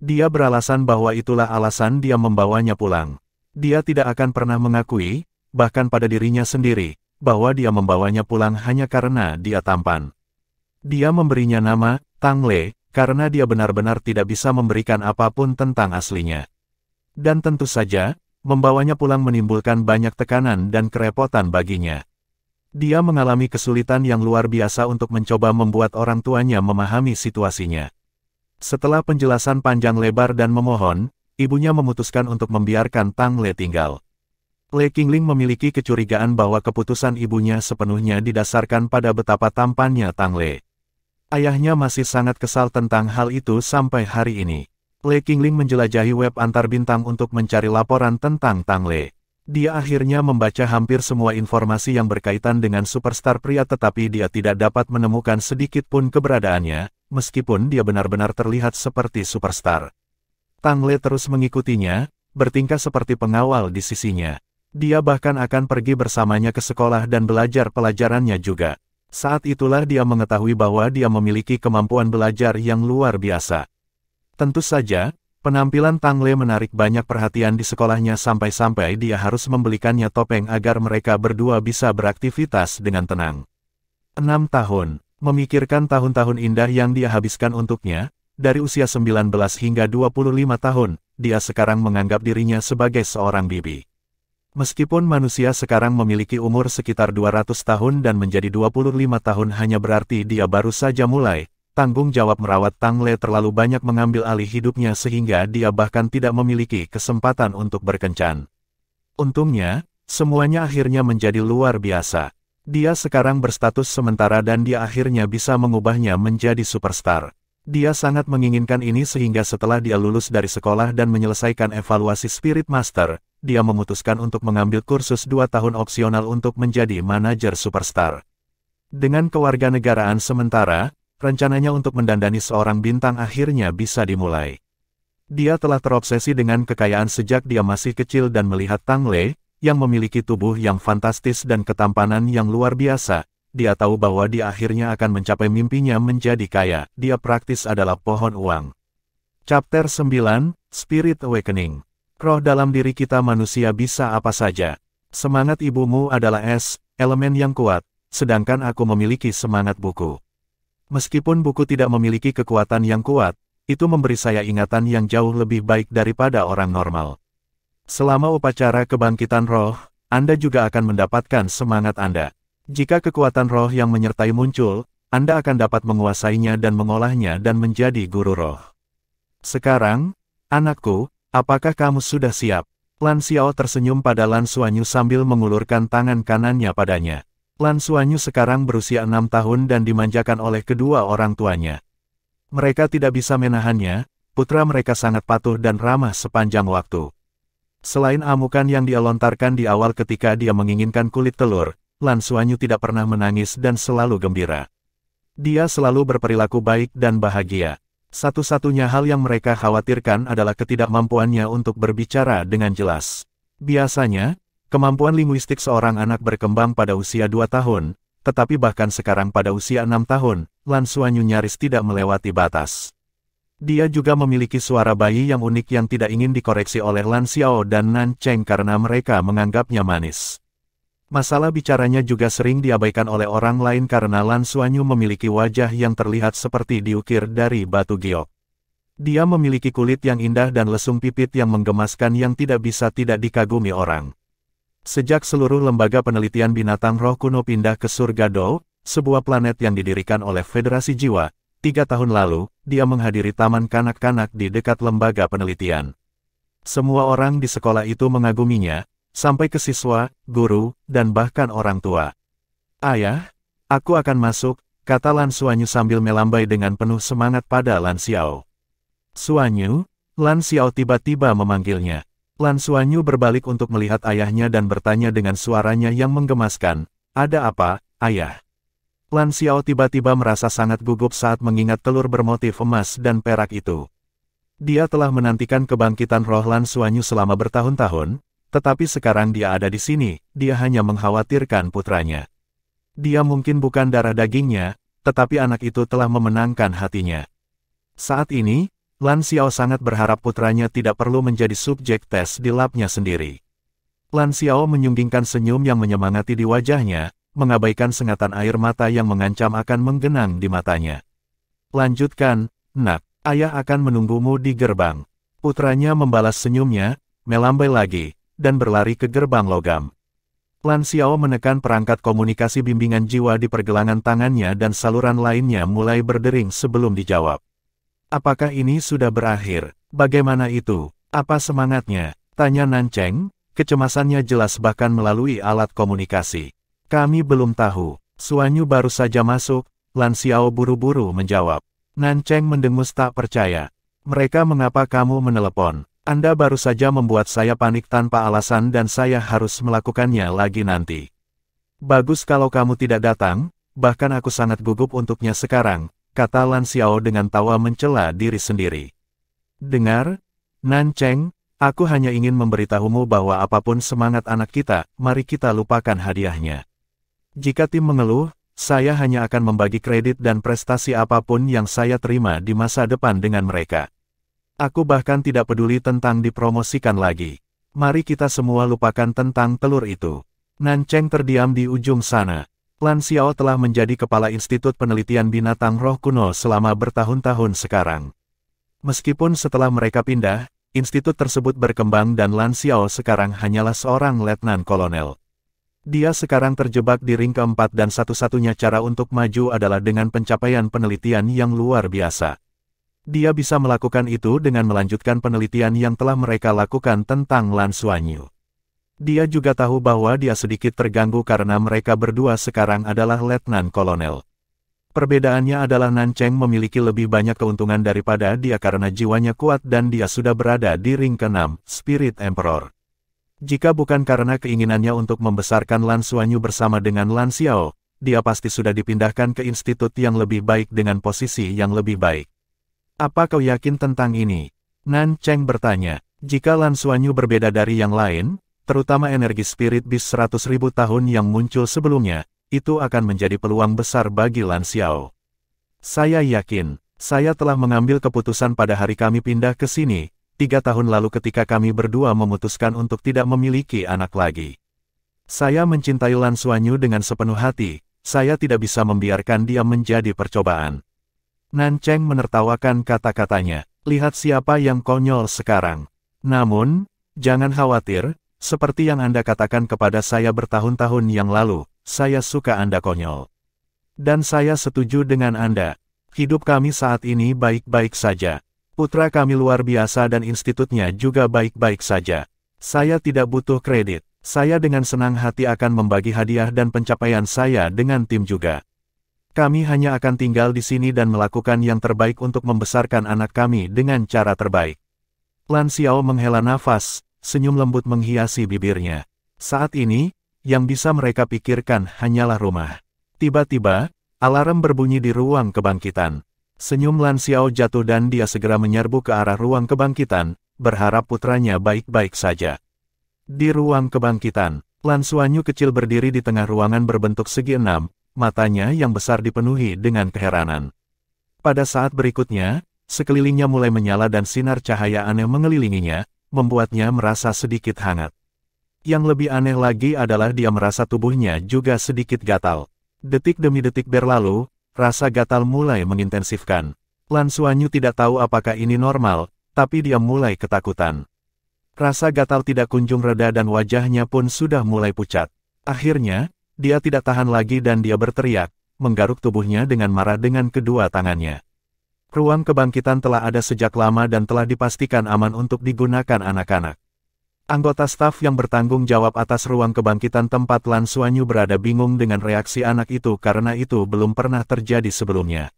Dia beralasan bahwa itulah alasan dia membawanya pulang. Dia tidak akan pernah mengakui, bahkan pada dirinya sendiri, bahwa dia membawanya pulang hanya karena dia tampan. Dia memberinya nama, Tang Le, karena dia benar-benar tidak bisa memberikan apapun tentang aslinya. Dan tentu saja, membawanya pulang menimbulkan banyak tekanan dan kerepotan baginya. Dia mengalami kesulitan yang luar biasa untuk mencoba membuat orang tuanya memahami situasinya. Setelah penjelasan panjang lebar dan memohon, ibunya memutuskan untuk membiarkan Tang Le tinggal. Le Qingling memiliki kecurigaan bahwa keputusan ibunya sepenuhnya didasarkan pada betapa tampannya Tang Le. Ayahnya masih sangat kesal tentang hal itu sampai hari ini. Le Qingling menjelajahi web antar bintang untuk mencari laporan tentang Tang Le. Dia akhirnya membaca hampir semua informasi yang berkaitan dengan superstar pria, tetapi dia tidak dapat menemukan sedikit pun keberadaannya, meskipun dia benar-benar terlihat seperti superstar. Tang Le terus mengikutinya, bertingkah seperti pengawal di sisinya. Dia bahkan akan pergi bersamanya ke sekolah dan belajar pelajarannya juga. Saat itulah dia mengetahui bahwa dia memiliki kemampuan belajar yang luar biasa. Tentu saja, penampilan Tang Le menarik banyak perhatian di sekolahnya sampai-sampai dia harus membelikannya topeng agar mereka berdua bisa beraktivitas dengan tenang. 6 tahun, memikirkan tahun-tahun indah yang dia habiskan untuknya, dari usia 19 hingga 25 tahun, dia sekarang menganggap dirinya sebagai seorang bibi. Meskipun manusia sekarang memiliki umur sekitar 200 tahun dan menjadi 25 tahun hanya berarti dia baru saja mulai, tanggung jawab merawat Tang Le terlalu banyak mengambil alih hidupnya sehingga dia bahkan tidak memiliki kesempatan untuk berkencan. Untungnya, semuanya akhirnya menjadi luar biasa. Dia sekarang berstatus sementara dan dia akhirnya bisa mengubahnya menjadi superstar. Dia sangat menginginkan ini sehingga setelah dia lulus dari sekolah dan menyelesaikan evaluasi Spirit Master, dia memutuskan untuk mengambil kursus 2 tahun opsional untuk menjadi manajer superstar. Dengan kewarganegaraan sementara, rencananya untuk mendandani seorang bintang akhirnya bisa dimulai. Dia telah terobsesi dengan kekayaan sejak dia masih kecil dan melihat Tang Le, yang memiliki tubuh yang fantastis dan ketampanan yang luar biasa. Dia tahu bahwa dia akhirnya akan mencapai mimpinya menjadi kaya. Dia praktis adalah pohon uang. Chapter 9, Spirit Awakening. Roh dalam diri kita manusia bisa apa saja. Semangat ibumu adalah es, elemen yang kuat, sedangkan aku memiliki semangat buku. Meskipun buku tidak memiliki kekuatan yang kuat, itu memberi saya ingatan yang jauh lebih baik daripada orang normal. Selama upacara kebangkitan roh, Anda juga akan mendapatkan semangat Anda. Jika kekuatan roh yang menyertai muncul, Anda akan dapat menguasainya dan mengolahnya dan menjadi guru roh. Sekarang, anakku, apakah kamu sudah siap? Lan Xiao tersenyum pada Lan Xuanyu sambil mengulurkan tangan kanannya padanya. Lan Xuanyu sekarang berusia 6 tahun dan dimanjakan oleh kedua orang tuanya. Mereka tidak bisa menahannya, putra mereka sangat patuh dan ramah sepanjang waktu. Selain amukan yang dia lontarkan di awal ketika dia menginginkan kulit telur, Lan Xuanyu tidak pernah menangis dan selalu gembira. Dia selalu berperilaku baik dan bahagia. Satu-satunya hal yang mereka khawatirkan adalah ketidakmampuannya untuk berbicara dengan jelas. Biasanya, kemampuan linguistik seorang anak berkembang pada usia 2 tahun, tetapi bahkan sekarang pada usia 6 tahun, Lan Xuanyu nyaris tidak melewati batas. Dia juga memiliki suara bayi yang unik yang tidak ingin dikoreksi oleh Lan Xiao dan Nan Cheng karena mereka menganggapnya manis. Masalah bicaranya juga sering diabaikan oleh orang lain karena Lan Xuanyu memiliki wajah yang terlihat seperti diukir dari batu giok. Dia memiliki kulit yang indah dan lesung pipit yang menggemaskan yang tidak bisa tidak dikagumi orang. Sejak seluruh lembaga penelitian binatang roh kuno pindah ke Surga Dou, sebuah planet yang didirikan oleh Federasi Jiwa, 3 tahun lalu, dia menghadiri taman kanak-kanak di dekat lembaga penelitian. Semua orang di sekolah itu mengaguminya, sampai ke siswa, guru, dan bahkan orang tua. Ayah, aku akan masuk, kata Lan Xuanyu sambil melambai dengan penuh semangat pada Lan Xiao. Xuanyu, Lan Xiao tiba-tiba memanggilnya. Lan Xuanyu berbalik untuk melihat ayahnya dan bertanya dengan suaranya yang menggemaskan, ada apa, ayah? Lan Xiao tiba-tiba merasa sangat gugup saat mengingat telur bermotif emas dan perak itu. Dia telah menantikan kebangkitan roh Lan Xuanyu selama bertahun-tahun, Tetapi sekarang dia ada di sini, dia hanya mengkhawatirkan putranya. Dia mungkin bukan darah dagingnya, tetapi anak itu telah memenangkan hatinya. Saat ini, Lan Xiao sangat berharap putranya tidak perlu menjadi subjek tes di labnya sendiri. Lan Xiao menyunggingkan senyum yang menyemangati di wajahnya, mengabaikan sengatan air mata yang mengancam akan menggenang di matanya. Lanjutkan, nak, ayah akan menunggumu di gerbang. Putranya membalas senyumnya, melambai lagi, dan berlari ke gerbang logam. Lan Xiao menekan perangkat komunikasi bimbingan jiwa di pergelangan tangannya dan saluran lainnya mulai berdering sebelum dijawab. Apakah ini sudah berakhir? Bagaimana itu? Apa semangatnya? Tanya Nancheng, kecemasannya jelas bahkan melalui alat komunikasi. Kami belum tahu. Suanyu baru saja masuk, Lan Xiao buru-buru menjawab. Nancheng mendengus tak percaya. Mereka mengapa kamu menelepon? Anda baru saja membuat saya panik tanpa alasan dan saya harus melakukannya lagi nanti. Bagus kalau kamu tidak datang, bahkan aku sangat gugup untuknya sekarang, kata Lan Xiao dengan tawa mencela diri sendiri. Dengar, Nancheng, aku hanya ingin memberitahumu bahwa apapun semangat anak kita, mari kita lupakan hadiahnya. Jika tim mengeluh, saya hanya akan membagi kredit dan prestasi apapun yang saya terima di masa depan dengan mereka. Aku bahkan tidak peduli tentang dipromosikan lagi. Mari kita semua lupakan tentang telur itu. Nancheng terdiam di ujung sana. Lan Xiao telah menjadi kepala Institut Penelitian Binatang Roh Kuno selama bertahun-tahun sekarang. Meskipun setelah mereka pindah, institut tersebut berkembang dan Lan Xiao sekarang hanyalah seorang letnan kolonel. Dia sekarang terjebak di ring keempat dan satu-satunya cara untuk maju adalah dengan pencapaian penelitian yang luar biasa. Dia bisa melakukan itu dengan melanjutkan penelitian yang telah mereka lakukan tentang Lan Suanyu. Dia juga tahu bahwa dia sedikit terganggu karena mereka berdua sekarang adalah letnan kolonel. Perbedaannya adalah Nancheng memiliki lebih banyak keuntungan daripada dia karena jiwanya kuat dan dia sudah berada di ring ke-6, Spirit Emperor. Jika bukan karena keinginannya untuk membesarkan Lan Suanyu bersama dengan Lan Xiao, dia pasti sudah dipindahkan ke institut yang lebih baik dengan posisi yang lebih baik. Apa kau yakin tentang ini? Nancheng bertanya. Jika Lan Suanyu berbeda dari yang lain, terutama energi spirit beast 100.000 tahun yang muncul sebelumnya, itu akan menjadi peluang besar bagi Lan Xiao. Saya yakin, saya telah mengambil keputusan pada hari kami pindah ke sini, 3 tahun lalu ketika kami berdua memutuskan untuk tidak memiliki anak lagi. Saya mencintai Lan Suanyu dengan sepenuh hati, saya tidak bisa membiarkan dia menjadi percobaan. Nancheng menertawakan kata-katanya, lihat siapa yang konyol sekarang. Namun, jangan khawatir, seperti yang Anda katakan kepada saya bertahun-tahun yang lalu, saya suka Anda konyol. Dan saya setuju dengan Anda. Hidup kami saat ini baik-baik saja. Putra kami luar biasa dan institutnya juga baik-baik saja. Saya tidak butuh kredit. Saya dengan senang hati akan membagi hadiah dan pencapaian saya dengan tim juga. Kami hanya akan tinggal di sini dan melakukan yang terbaik untuk membesarkan anak kami dengan cara terbaik. Lan Xiao menghela nafas, senyum lembut menghiasi bibirnya. Saat ini, yang bisa mereka pikirkan hanyalah rumah. Tiba-tiba, alarm berbunyi di ruang kebangkitan. Senyum Lan Xiao jatuh dan dia segera menyerbu ke arah ruang kebangkitan, berharap putranya baik-baik saja. Di ruang kebangkitan, Lan Suanyu kecil berdiri di tengah ruangan berbentuk segi 6, matanya yang besar dipenuhi dengan keheranan. Pada saat berikutnya, sekelilingnya mulai menyala dan sinar cahaya aneh mengelilinginya, membuatnya merasa sedikit hangat. Yang lebih aneh lagi adalah dia merasa tubuhnya juga sedikit gatal. Detik demi detik berlalu, rasa gatal mulai mengintensifkan. Lan Suanyu tidak tahu apakah ini normal, tapi dia mulai ketakutan. Rasa gatal tidak kunjung reda dan wajahnya pun sudah mulai pucat. Akhirnya, dia tidak tahan lagi dan dia berteriak, menggaruk tubuhnya dengan marah dengan kedua tangannya. Ruang kebangkitan telah ada sejak lama dan telah dipastikan aman untuk digunakan anak-anak. Anggota staf yang bertanggung jawab atas ruang kebangkitan tempat Lan Suanyu berada bingung dengan reaksi anak itu karena itu belum pernah terjadi sebelumnya.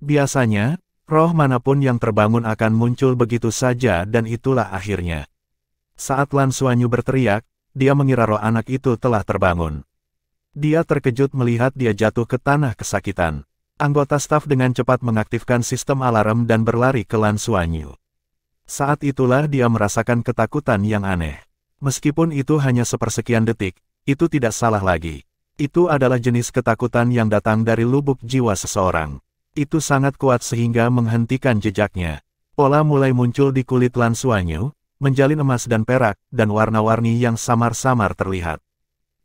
Biasanya, roh manapun yang terbangun akan muncul begitu saja dan itulah akhirnya. Saat Lan Suanyu berteriak, dia mengira roh anak itu telah terbangun. Dia terkejut melihat dia jatuh ke tanah kesakitan. Anggota staf dengan cepat mengaktifkan sistem alarm dan berlari ke Lan Suanyu. Saat itulah dia merasakan ketakutan yang aneh. Meskipun itu hanya sepersekian detik, itu tidak salah lagi. Itu adalah jenis ketakutan yang datang dari lubuk jiwa seseorang. Itu sangat kuat sehingga menghentikan jejaknya. Pola mulai muncul di kulit Lan Xuanyu, menjalin emas dan perak, dan warna-warni yang samar-samar terlihat.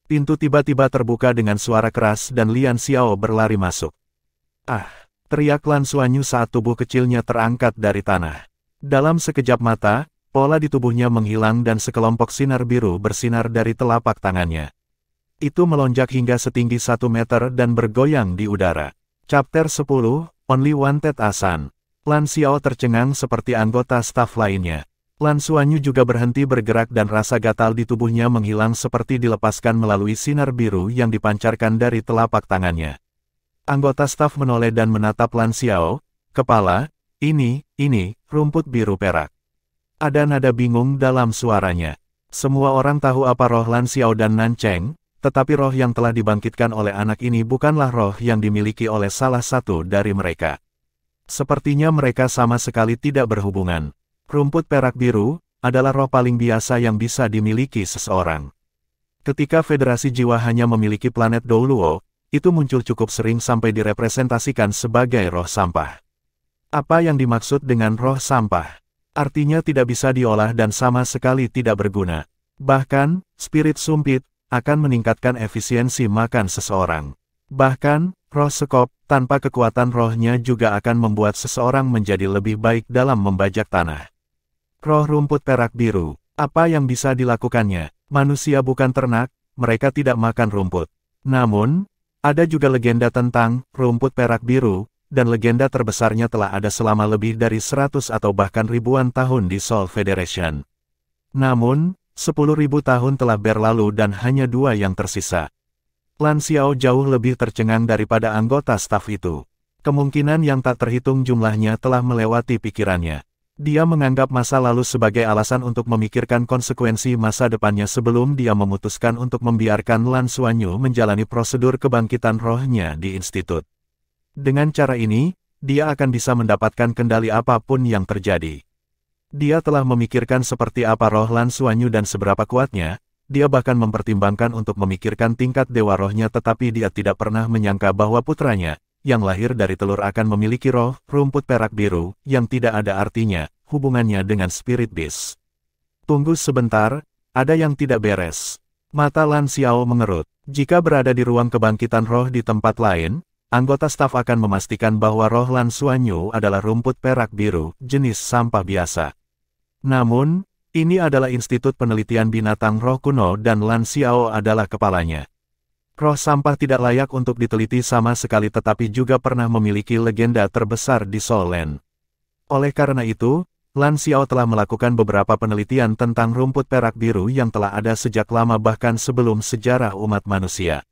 Pintu tiba-tiba terbuka dengan suara keras dan Lian Xiao berlari masuk. "Ah!" teriak Lan Xuanyu saat tubuh kecilnya terangkat dari tanah. Dalam sekejap mata, pola di tubuhnya menghilang dan sekelompok sinar biru bersinar dari telapak tangannya. Itu melonjak hingga setinggi 1 meter dan bergoyang di udara. Chapter 10, Only Wanted Asan. Lan Xiao tercengang seperti anggota staf lainnya. Lan Xuanyu juga berhenti bergerak dan rasa gatal di tubuhnya menghilang seperti dilepaskan melalui sinar biru yang dipancarkan dari telapak tangannya. Anggota staf menoleh dan menatap Lan Xiao. "Kepala, ini, rumput biru perak." Ada nada bingung dalam suaranya. Semua orang tahu apa roh Lan Xiao dan Nan Cheng, tetapi roh yang telah dibangkitkan oleh anak ini bukanlah roh yang dimiliki oleh salah satu dari mereka. Sepertinya mereka sama sekali tidak berhubungan. Rumput perak biru adalah roh paling biasa yang bisa dimiliki seseorang. Ketika Federasi Jiwa hanya memiliki planet Douluo, itu muncul cukup sering sampai direpresentasikan sebagai roh sampah. Apa yang dimaksud dengan roh sampah? Artinya tidak bisa diolah dan sama sekali tidak berguna. Bahkan, spirit sumpit akan meningkatkan efisiensi makan seseorang. Bahkan, roh sekop tanpa kekuatan rohnya juga akan membuat seseorang menjadi lebih baik dalam membajak tanah. Roh rumput perak biru, apa yang bisa dilakukannya? Manusia bukan ternak, mereka tidak makan rumput. Namun, ada juga legenda tentang rumput perak biru, dan legenda terbesarnya telah ada selama lebih dari 100 atau bahkan ribuan tahun di Soul Federation. Namun, 10.000 tahun telah berlalu dan hanya 2 yang tersisa. Lan Xiao jauh lebih tercengang daripada anggota staf itu. Kemungkinan yang tak terhitung jumlahnya telah melewati pikirannya. Dia menganggap masa lalu sebagai alasan untuk memikirkan konsekuensi masa depannya sebelum dia memutuskan untuk membiarkan Lan Xuanyu menjalani prosedur kebangkitan rohnya di institut. Dengan cara ini, dia akan bisa mendapatkan kendali apapun yang terjadi. Dia telah memikirkan seperti apa roh Lan Xuanyu dan seberapa kuatnya, dia bahkan mempertimbangkan untuk memikirkan tingkat dewa rohnya tetapi dia tidak pernah menyangka bahwa putranya, yang lahir dari telur akan memiliki roh, rumput perak biru, yang tidak ada artinya, hubungannya dengan spirit beast. Tunggu sebentar, ada yang tidak beres. Mata Lan Xiao mengerut. Jika berada di ruang kebangkitan roh di tempat lain, anggota staf akan memastikan bahwa roh Lan Xuanyu adalah rumput perak biru, jenis sampah biasa. Namun, ini adalah Institut Penelitian Binatang Roh Kuno dan Lan Xiao adalah kepalanya. Roh sampah tidak layak untuk diteliti sama sekali tetapi juga pernah memiliki legenda terbesar di Soul Land. Oleh karena itu, Lan Xiao telah melakukan beberapa penelitian tentang rumput perak biru yang telah ada sejak lama bahkan sebelum sejarah umat manusia.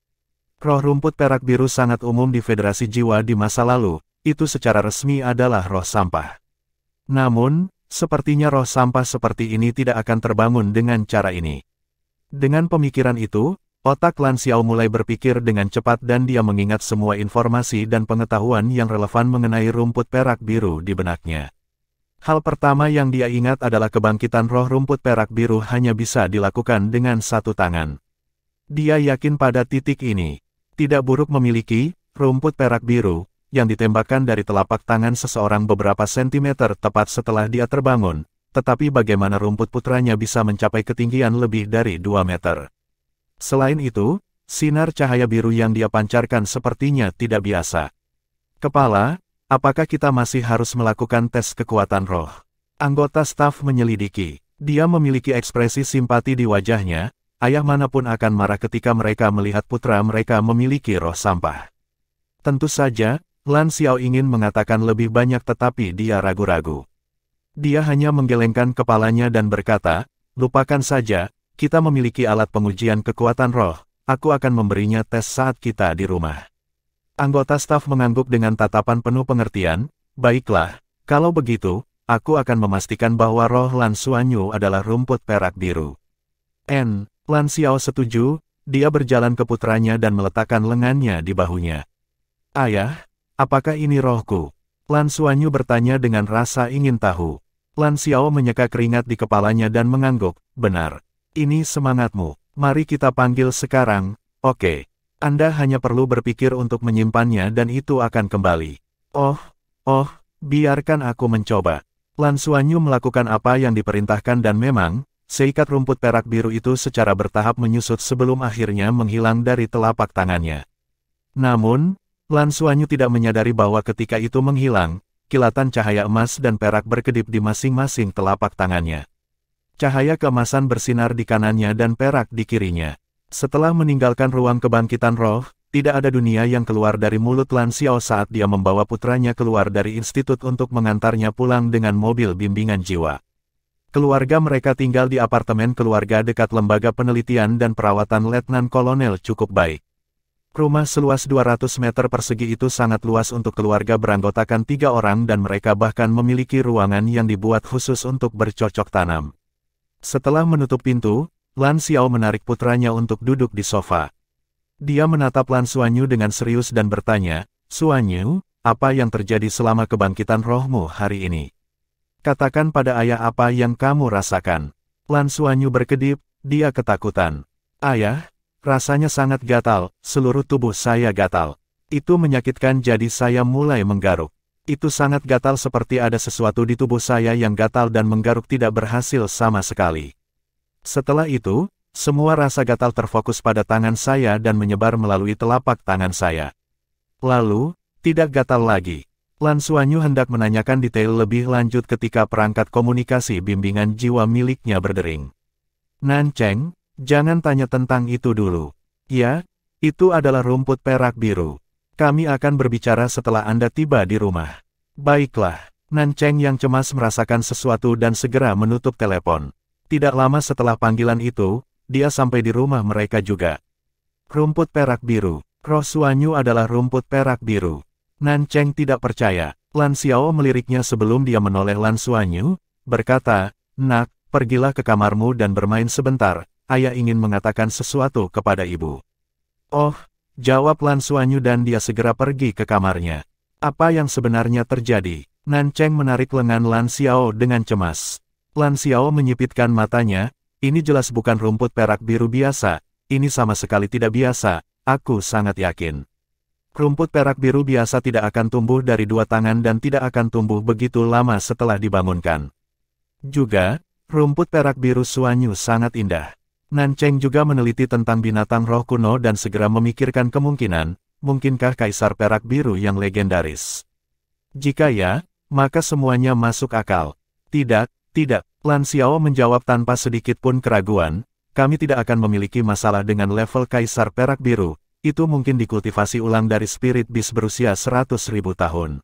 Roh rumput perak biru sangat umum di Federasi Jiwa di masa lalu, itu secara resmi adalah roh sampah. Namun, sepertinya roh sampah seperti ini tidak akan terbangun dengan cara ini. Dengan pemikiran itu, otak Lan Xiao mulai berpikir dengan cepat dan dia mengingat semua informasi dan pengetahuan yang relevan mengenai rumput perak biru di benaknya. Hal pertama yang dia ingat adalah kebangkitan roh rumput perak biru hanya bisa dilakukan dengan satu tangan. Dia yakin pada titik ini, tidak buruk memiliki rumput perak biru yang ditembakkan dari telapak tangan seseorang beberapa sentimeter tepat setelah dia terbangun, tetapi bagaimana rumput putranya bisa mencapai ketinggian lebih dari 2 meter. Selain itu, sinar cahaya biru yang dia pancarkan sepertinya tidak biasa. Kepala, apakah kita masih harus melakukan tes kekuatan roh? Anggota staf menyelidiki. Dia memiliki ekspresi simpati di wajahnya, ayah manapun akan marah ketika mereka melihat putra mereka memiliki roh sampah. Tentu saja, Lan Xiao ingin mengatakan lebih banyak tetapi dia ragu-ragu. Dia hanya menggelengkan kepalanya dan berkata, lupakan saja, kita memiliki alat pengujian kekuatan roh, aku akan memberinya tes saat kita di rumah. Anggota staf mengangguk dengan tatapan penuh pengertian, baiklah, kalau begitu, aku akan memastikan bahwa roh Lan Xuanyu adalah rumput perak biru. Lan Xiao setuju, dia berjalan ke putranya dan meletakkan lengannya di bahunya. Ayah, apakah ini rohku? Lan Xuanyu bertanya dengan rasa ingin tahu. Lan Xiao menyeka keringat di kepalanya dan mengangguk, benar. Ini semangatmu. Mari kita panggil sekarang, oke. Anda hanya perlu berpikir untuk menyimpannya dan itu akan kembali. Oh, biarkan aku mencoba. Lan Xuanyu melakukan apa yang diperintahkan dan memang, seikat rumput perak biru itu secara bertahap menyusut sebelum akhirnya menghilang dari telapak tangannya. Namun, Lan Xuanyu tidak menyadari bahwa ketika itu menghilang, kilatan cahaya emas dan perak berkedip di masing-masing telapak tangannya. Cahaya keemasan bersinar di kanannya dan perak di kirinya. Setelah meninggalkan ruang kebangkitan roh, tidak ada dunia yang keluar dari mulut Lan Xiao saat dia membawa putranya keluar dari institut untuk mengantarnya pulang dengan mobil bimbingan jiwa. Keluarga mereka tinggal di apartemen keluarga dekat lembaga penelitian dan perawatan Letnan Kolonel cukup baik. Rumah seluas 200 meter persegi itu sangat luas untuk keluarga beranggotakan 3 orang dan mereka bahkan memiliki ruangan yang dibuat khusus untuk bercocok tanam. Setelah menutup pintu, Lan Xiao menarik putranya untuk duduk di sofa. Dia menatap Lan Xuanyu dengan serius dan bertanya, "Xuanyu, apa yang terjadi selama kebangkitan rohmu hari ini? Katakan pada ayah apa yang kamu rasakan." Lan Xuanyu berkedip, dia ketakutan. "Ayah, rasanya sangat gatal, seluruh tubuh saya gatal. Itu menyakitkan jadi saya mulai menggaruk. Itu sangat gatal seperti ada sesuatu di tubuh saya yang gatal dan menggaruk tidak berhasil sama sekali. Setelah itu, semua rasa gatal terfokus pada tangan saya dan menyebar melalui telapak tangan saya. Lalu, tidak gatal lagi." Lan Xuanyu hendak menanyakan detail lebih lanjut ketika perangkat komunikasi bimbingan jiwa miliknya berdering. "Nan Cheng, jangan tanya tentang itu dulu. Ya, itu adalah rumput perak biru. Kami akan berbicara setelah Anda tiba di rumah." "Baiklah." Nan Cheng yang cemas merasakan sesuatu dan segera menutup telepon. Tidak lama setelah panggilan itu, dia sampai di rumah mereka juga. Rumput perak biru. Roh Xuanyu adalah rumput perak biru. Nan Cheng tidak percaya. Lan Xiao meliriknya sebelum dia menoleh Lan Xuanyu, berkata, "Nak, pergilah ke kamarmu dan bermain sebentar, ayah ingin mengatakan sesuatu kepada ibu." "Oh," jawab Lan Xuanyu dan dia segera pergi ke kamarnya. Apa yang sebenarnya terjadi? Nan Cheng menarik lengan Lan Xiao dengan cemas. Lan Xiao menyipitkan matanya, "Ini jelas bukan rumput perak biru biasa, ini sama sekali tidak biasa, aku sangat yakin. Rumput perak biru biasa tidak akan tumbuh dari 2 tangan dan tidak akan tumbuh begitu lama setelah dibangunkan. Juga, rumput perak biru Xuanyu sangat indah." Nan Cheng juga meneliti tentang binatang roh kuno dan segera memikirkan kemungkinan, mungkinkah kaisar perak biru yang legendaris? Jika ya, maka semuanya masuk akal. Tidak, Lan Xiao menjawab tanpa sedikit pun keraguan, "Kami tidak akan memiliki masalah dengan level kaisar perak biru, itu mungkin dikultivasi ulang dari spirit beast berusia 100.000 tahun.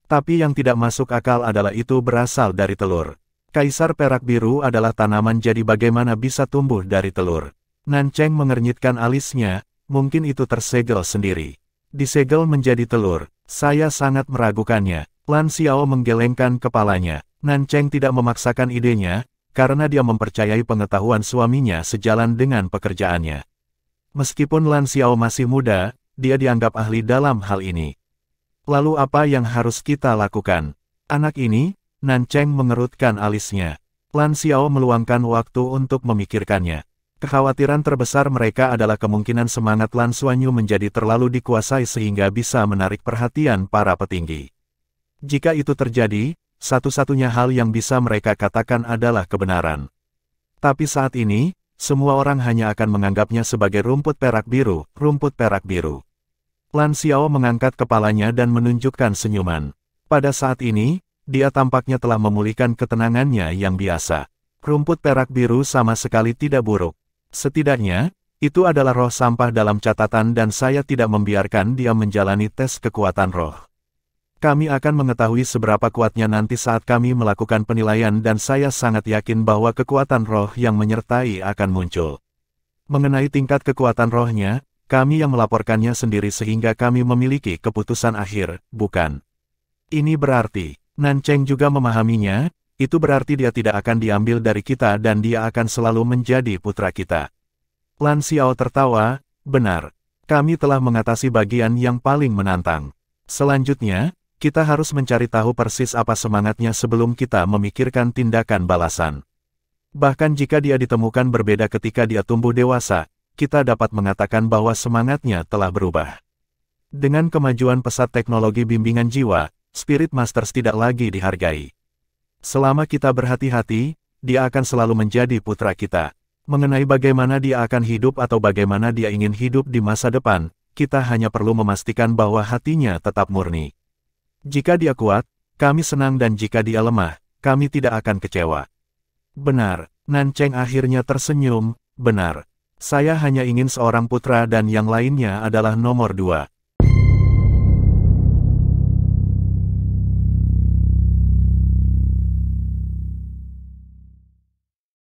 Tapi yang tidak masuk akal adalah itu berasal dari telur. Kaisar perak biru adalah tanaman jadi bagaimana bisa tumbuh dari telur?" Nan Cheng mengernyitkan alisnya, "Mungkin itu tersegel sendiri. Disegel menjadi telur, saya sangat meragukannya." Lan Xiao menggelengkan kepalanya. Nan Cheng tidak memaksakan idenya, karena dia mempercayai pengetahuan suaminya sejalan dengan pekerjaannya. Meskipun Lan Xiao masih muda, dia dianggap ahli dalam hal ini. "Lalu apa yang harus kita lakukan? Anak ini?" Nan Cheng mengerutkan alisnya. Lan Xiao meluangkan waktu untuk memikirkannya. Kekhawatiran terbesar mereka adalah kemungkinan semangat Lan Xuanyu menjadi terlalu dikuasai sehingga bisa menarik perhatian para petinggi. Jika itu terjadi, satu-satunya hal yang bisa mereka katakan adalah kebenaran. Tapi saat ini, semua orang hanya akan menganggapnya sebagai rumput perak biru, rumput perak biru. Lan Xiao mengangkat kepalanya dan menunjukkan senyuman. Pada saat ini, dia tampaknya telah memulihkan ketenangannya yang biasa. Rumput perak biru sama sekali tidak buruk. Setidaknya, itu adalah roh sampah dalam catatan dan saya tidak membiarkan dia menjalani tes kekuatan roh. Kami akan mengetahui seberapa kuatnya nanti saat kami melakukan penilaian dan saya sangat yakin bahwa kekuatan roh yang menyertai akan muncul. Mengenai tingkat kekuatan rohnya, kami yang melaporkannya sendiri sehingga kami memiliki keputusan akhir, bukan? Ini berarti, Nan Cheng juga memahaminya, itu berarti dia tidak akan diambil dari kita dan dia akan selalu menjadi putra kita. Lan Xiao tertawa, "Benar. Kami telah mengatasi bagian yang paling menantang. Selanjutnya, kita harus mencari tahu persis apa semangatnya sebelum kita memikirkan tindakan balasan." Bahkan jika dia ditemukan berbeda ketika dia tumbuh dewasa, kita dapat mengatakan bahwa semangatnya telah berubah. Dengan kemajuan pesat teknologi bimbingan jiwa, Spirit Masters tidak lagi dihargai. Selama kita berhati-hati, dia akan selalu menjadi putra kita. Mengenai bagaimana dia akan hidup atau bagaimana dia ingin hidup di masa depan, kita hanya perlu memastikan bahwa hatinya tetap murni. Jika dia kuat, kami senang, dan jika dia lemah, kami tidak akan kecewa. Benar, Nancheng akhirnya tersenyum. Benar. Saya hanya ingin seorang putra dan yang lainnya adalah nomor 2.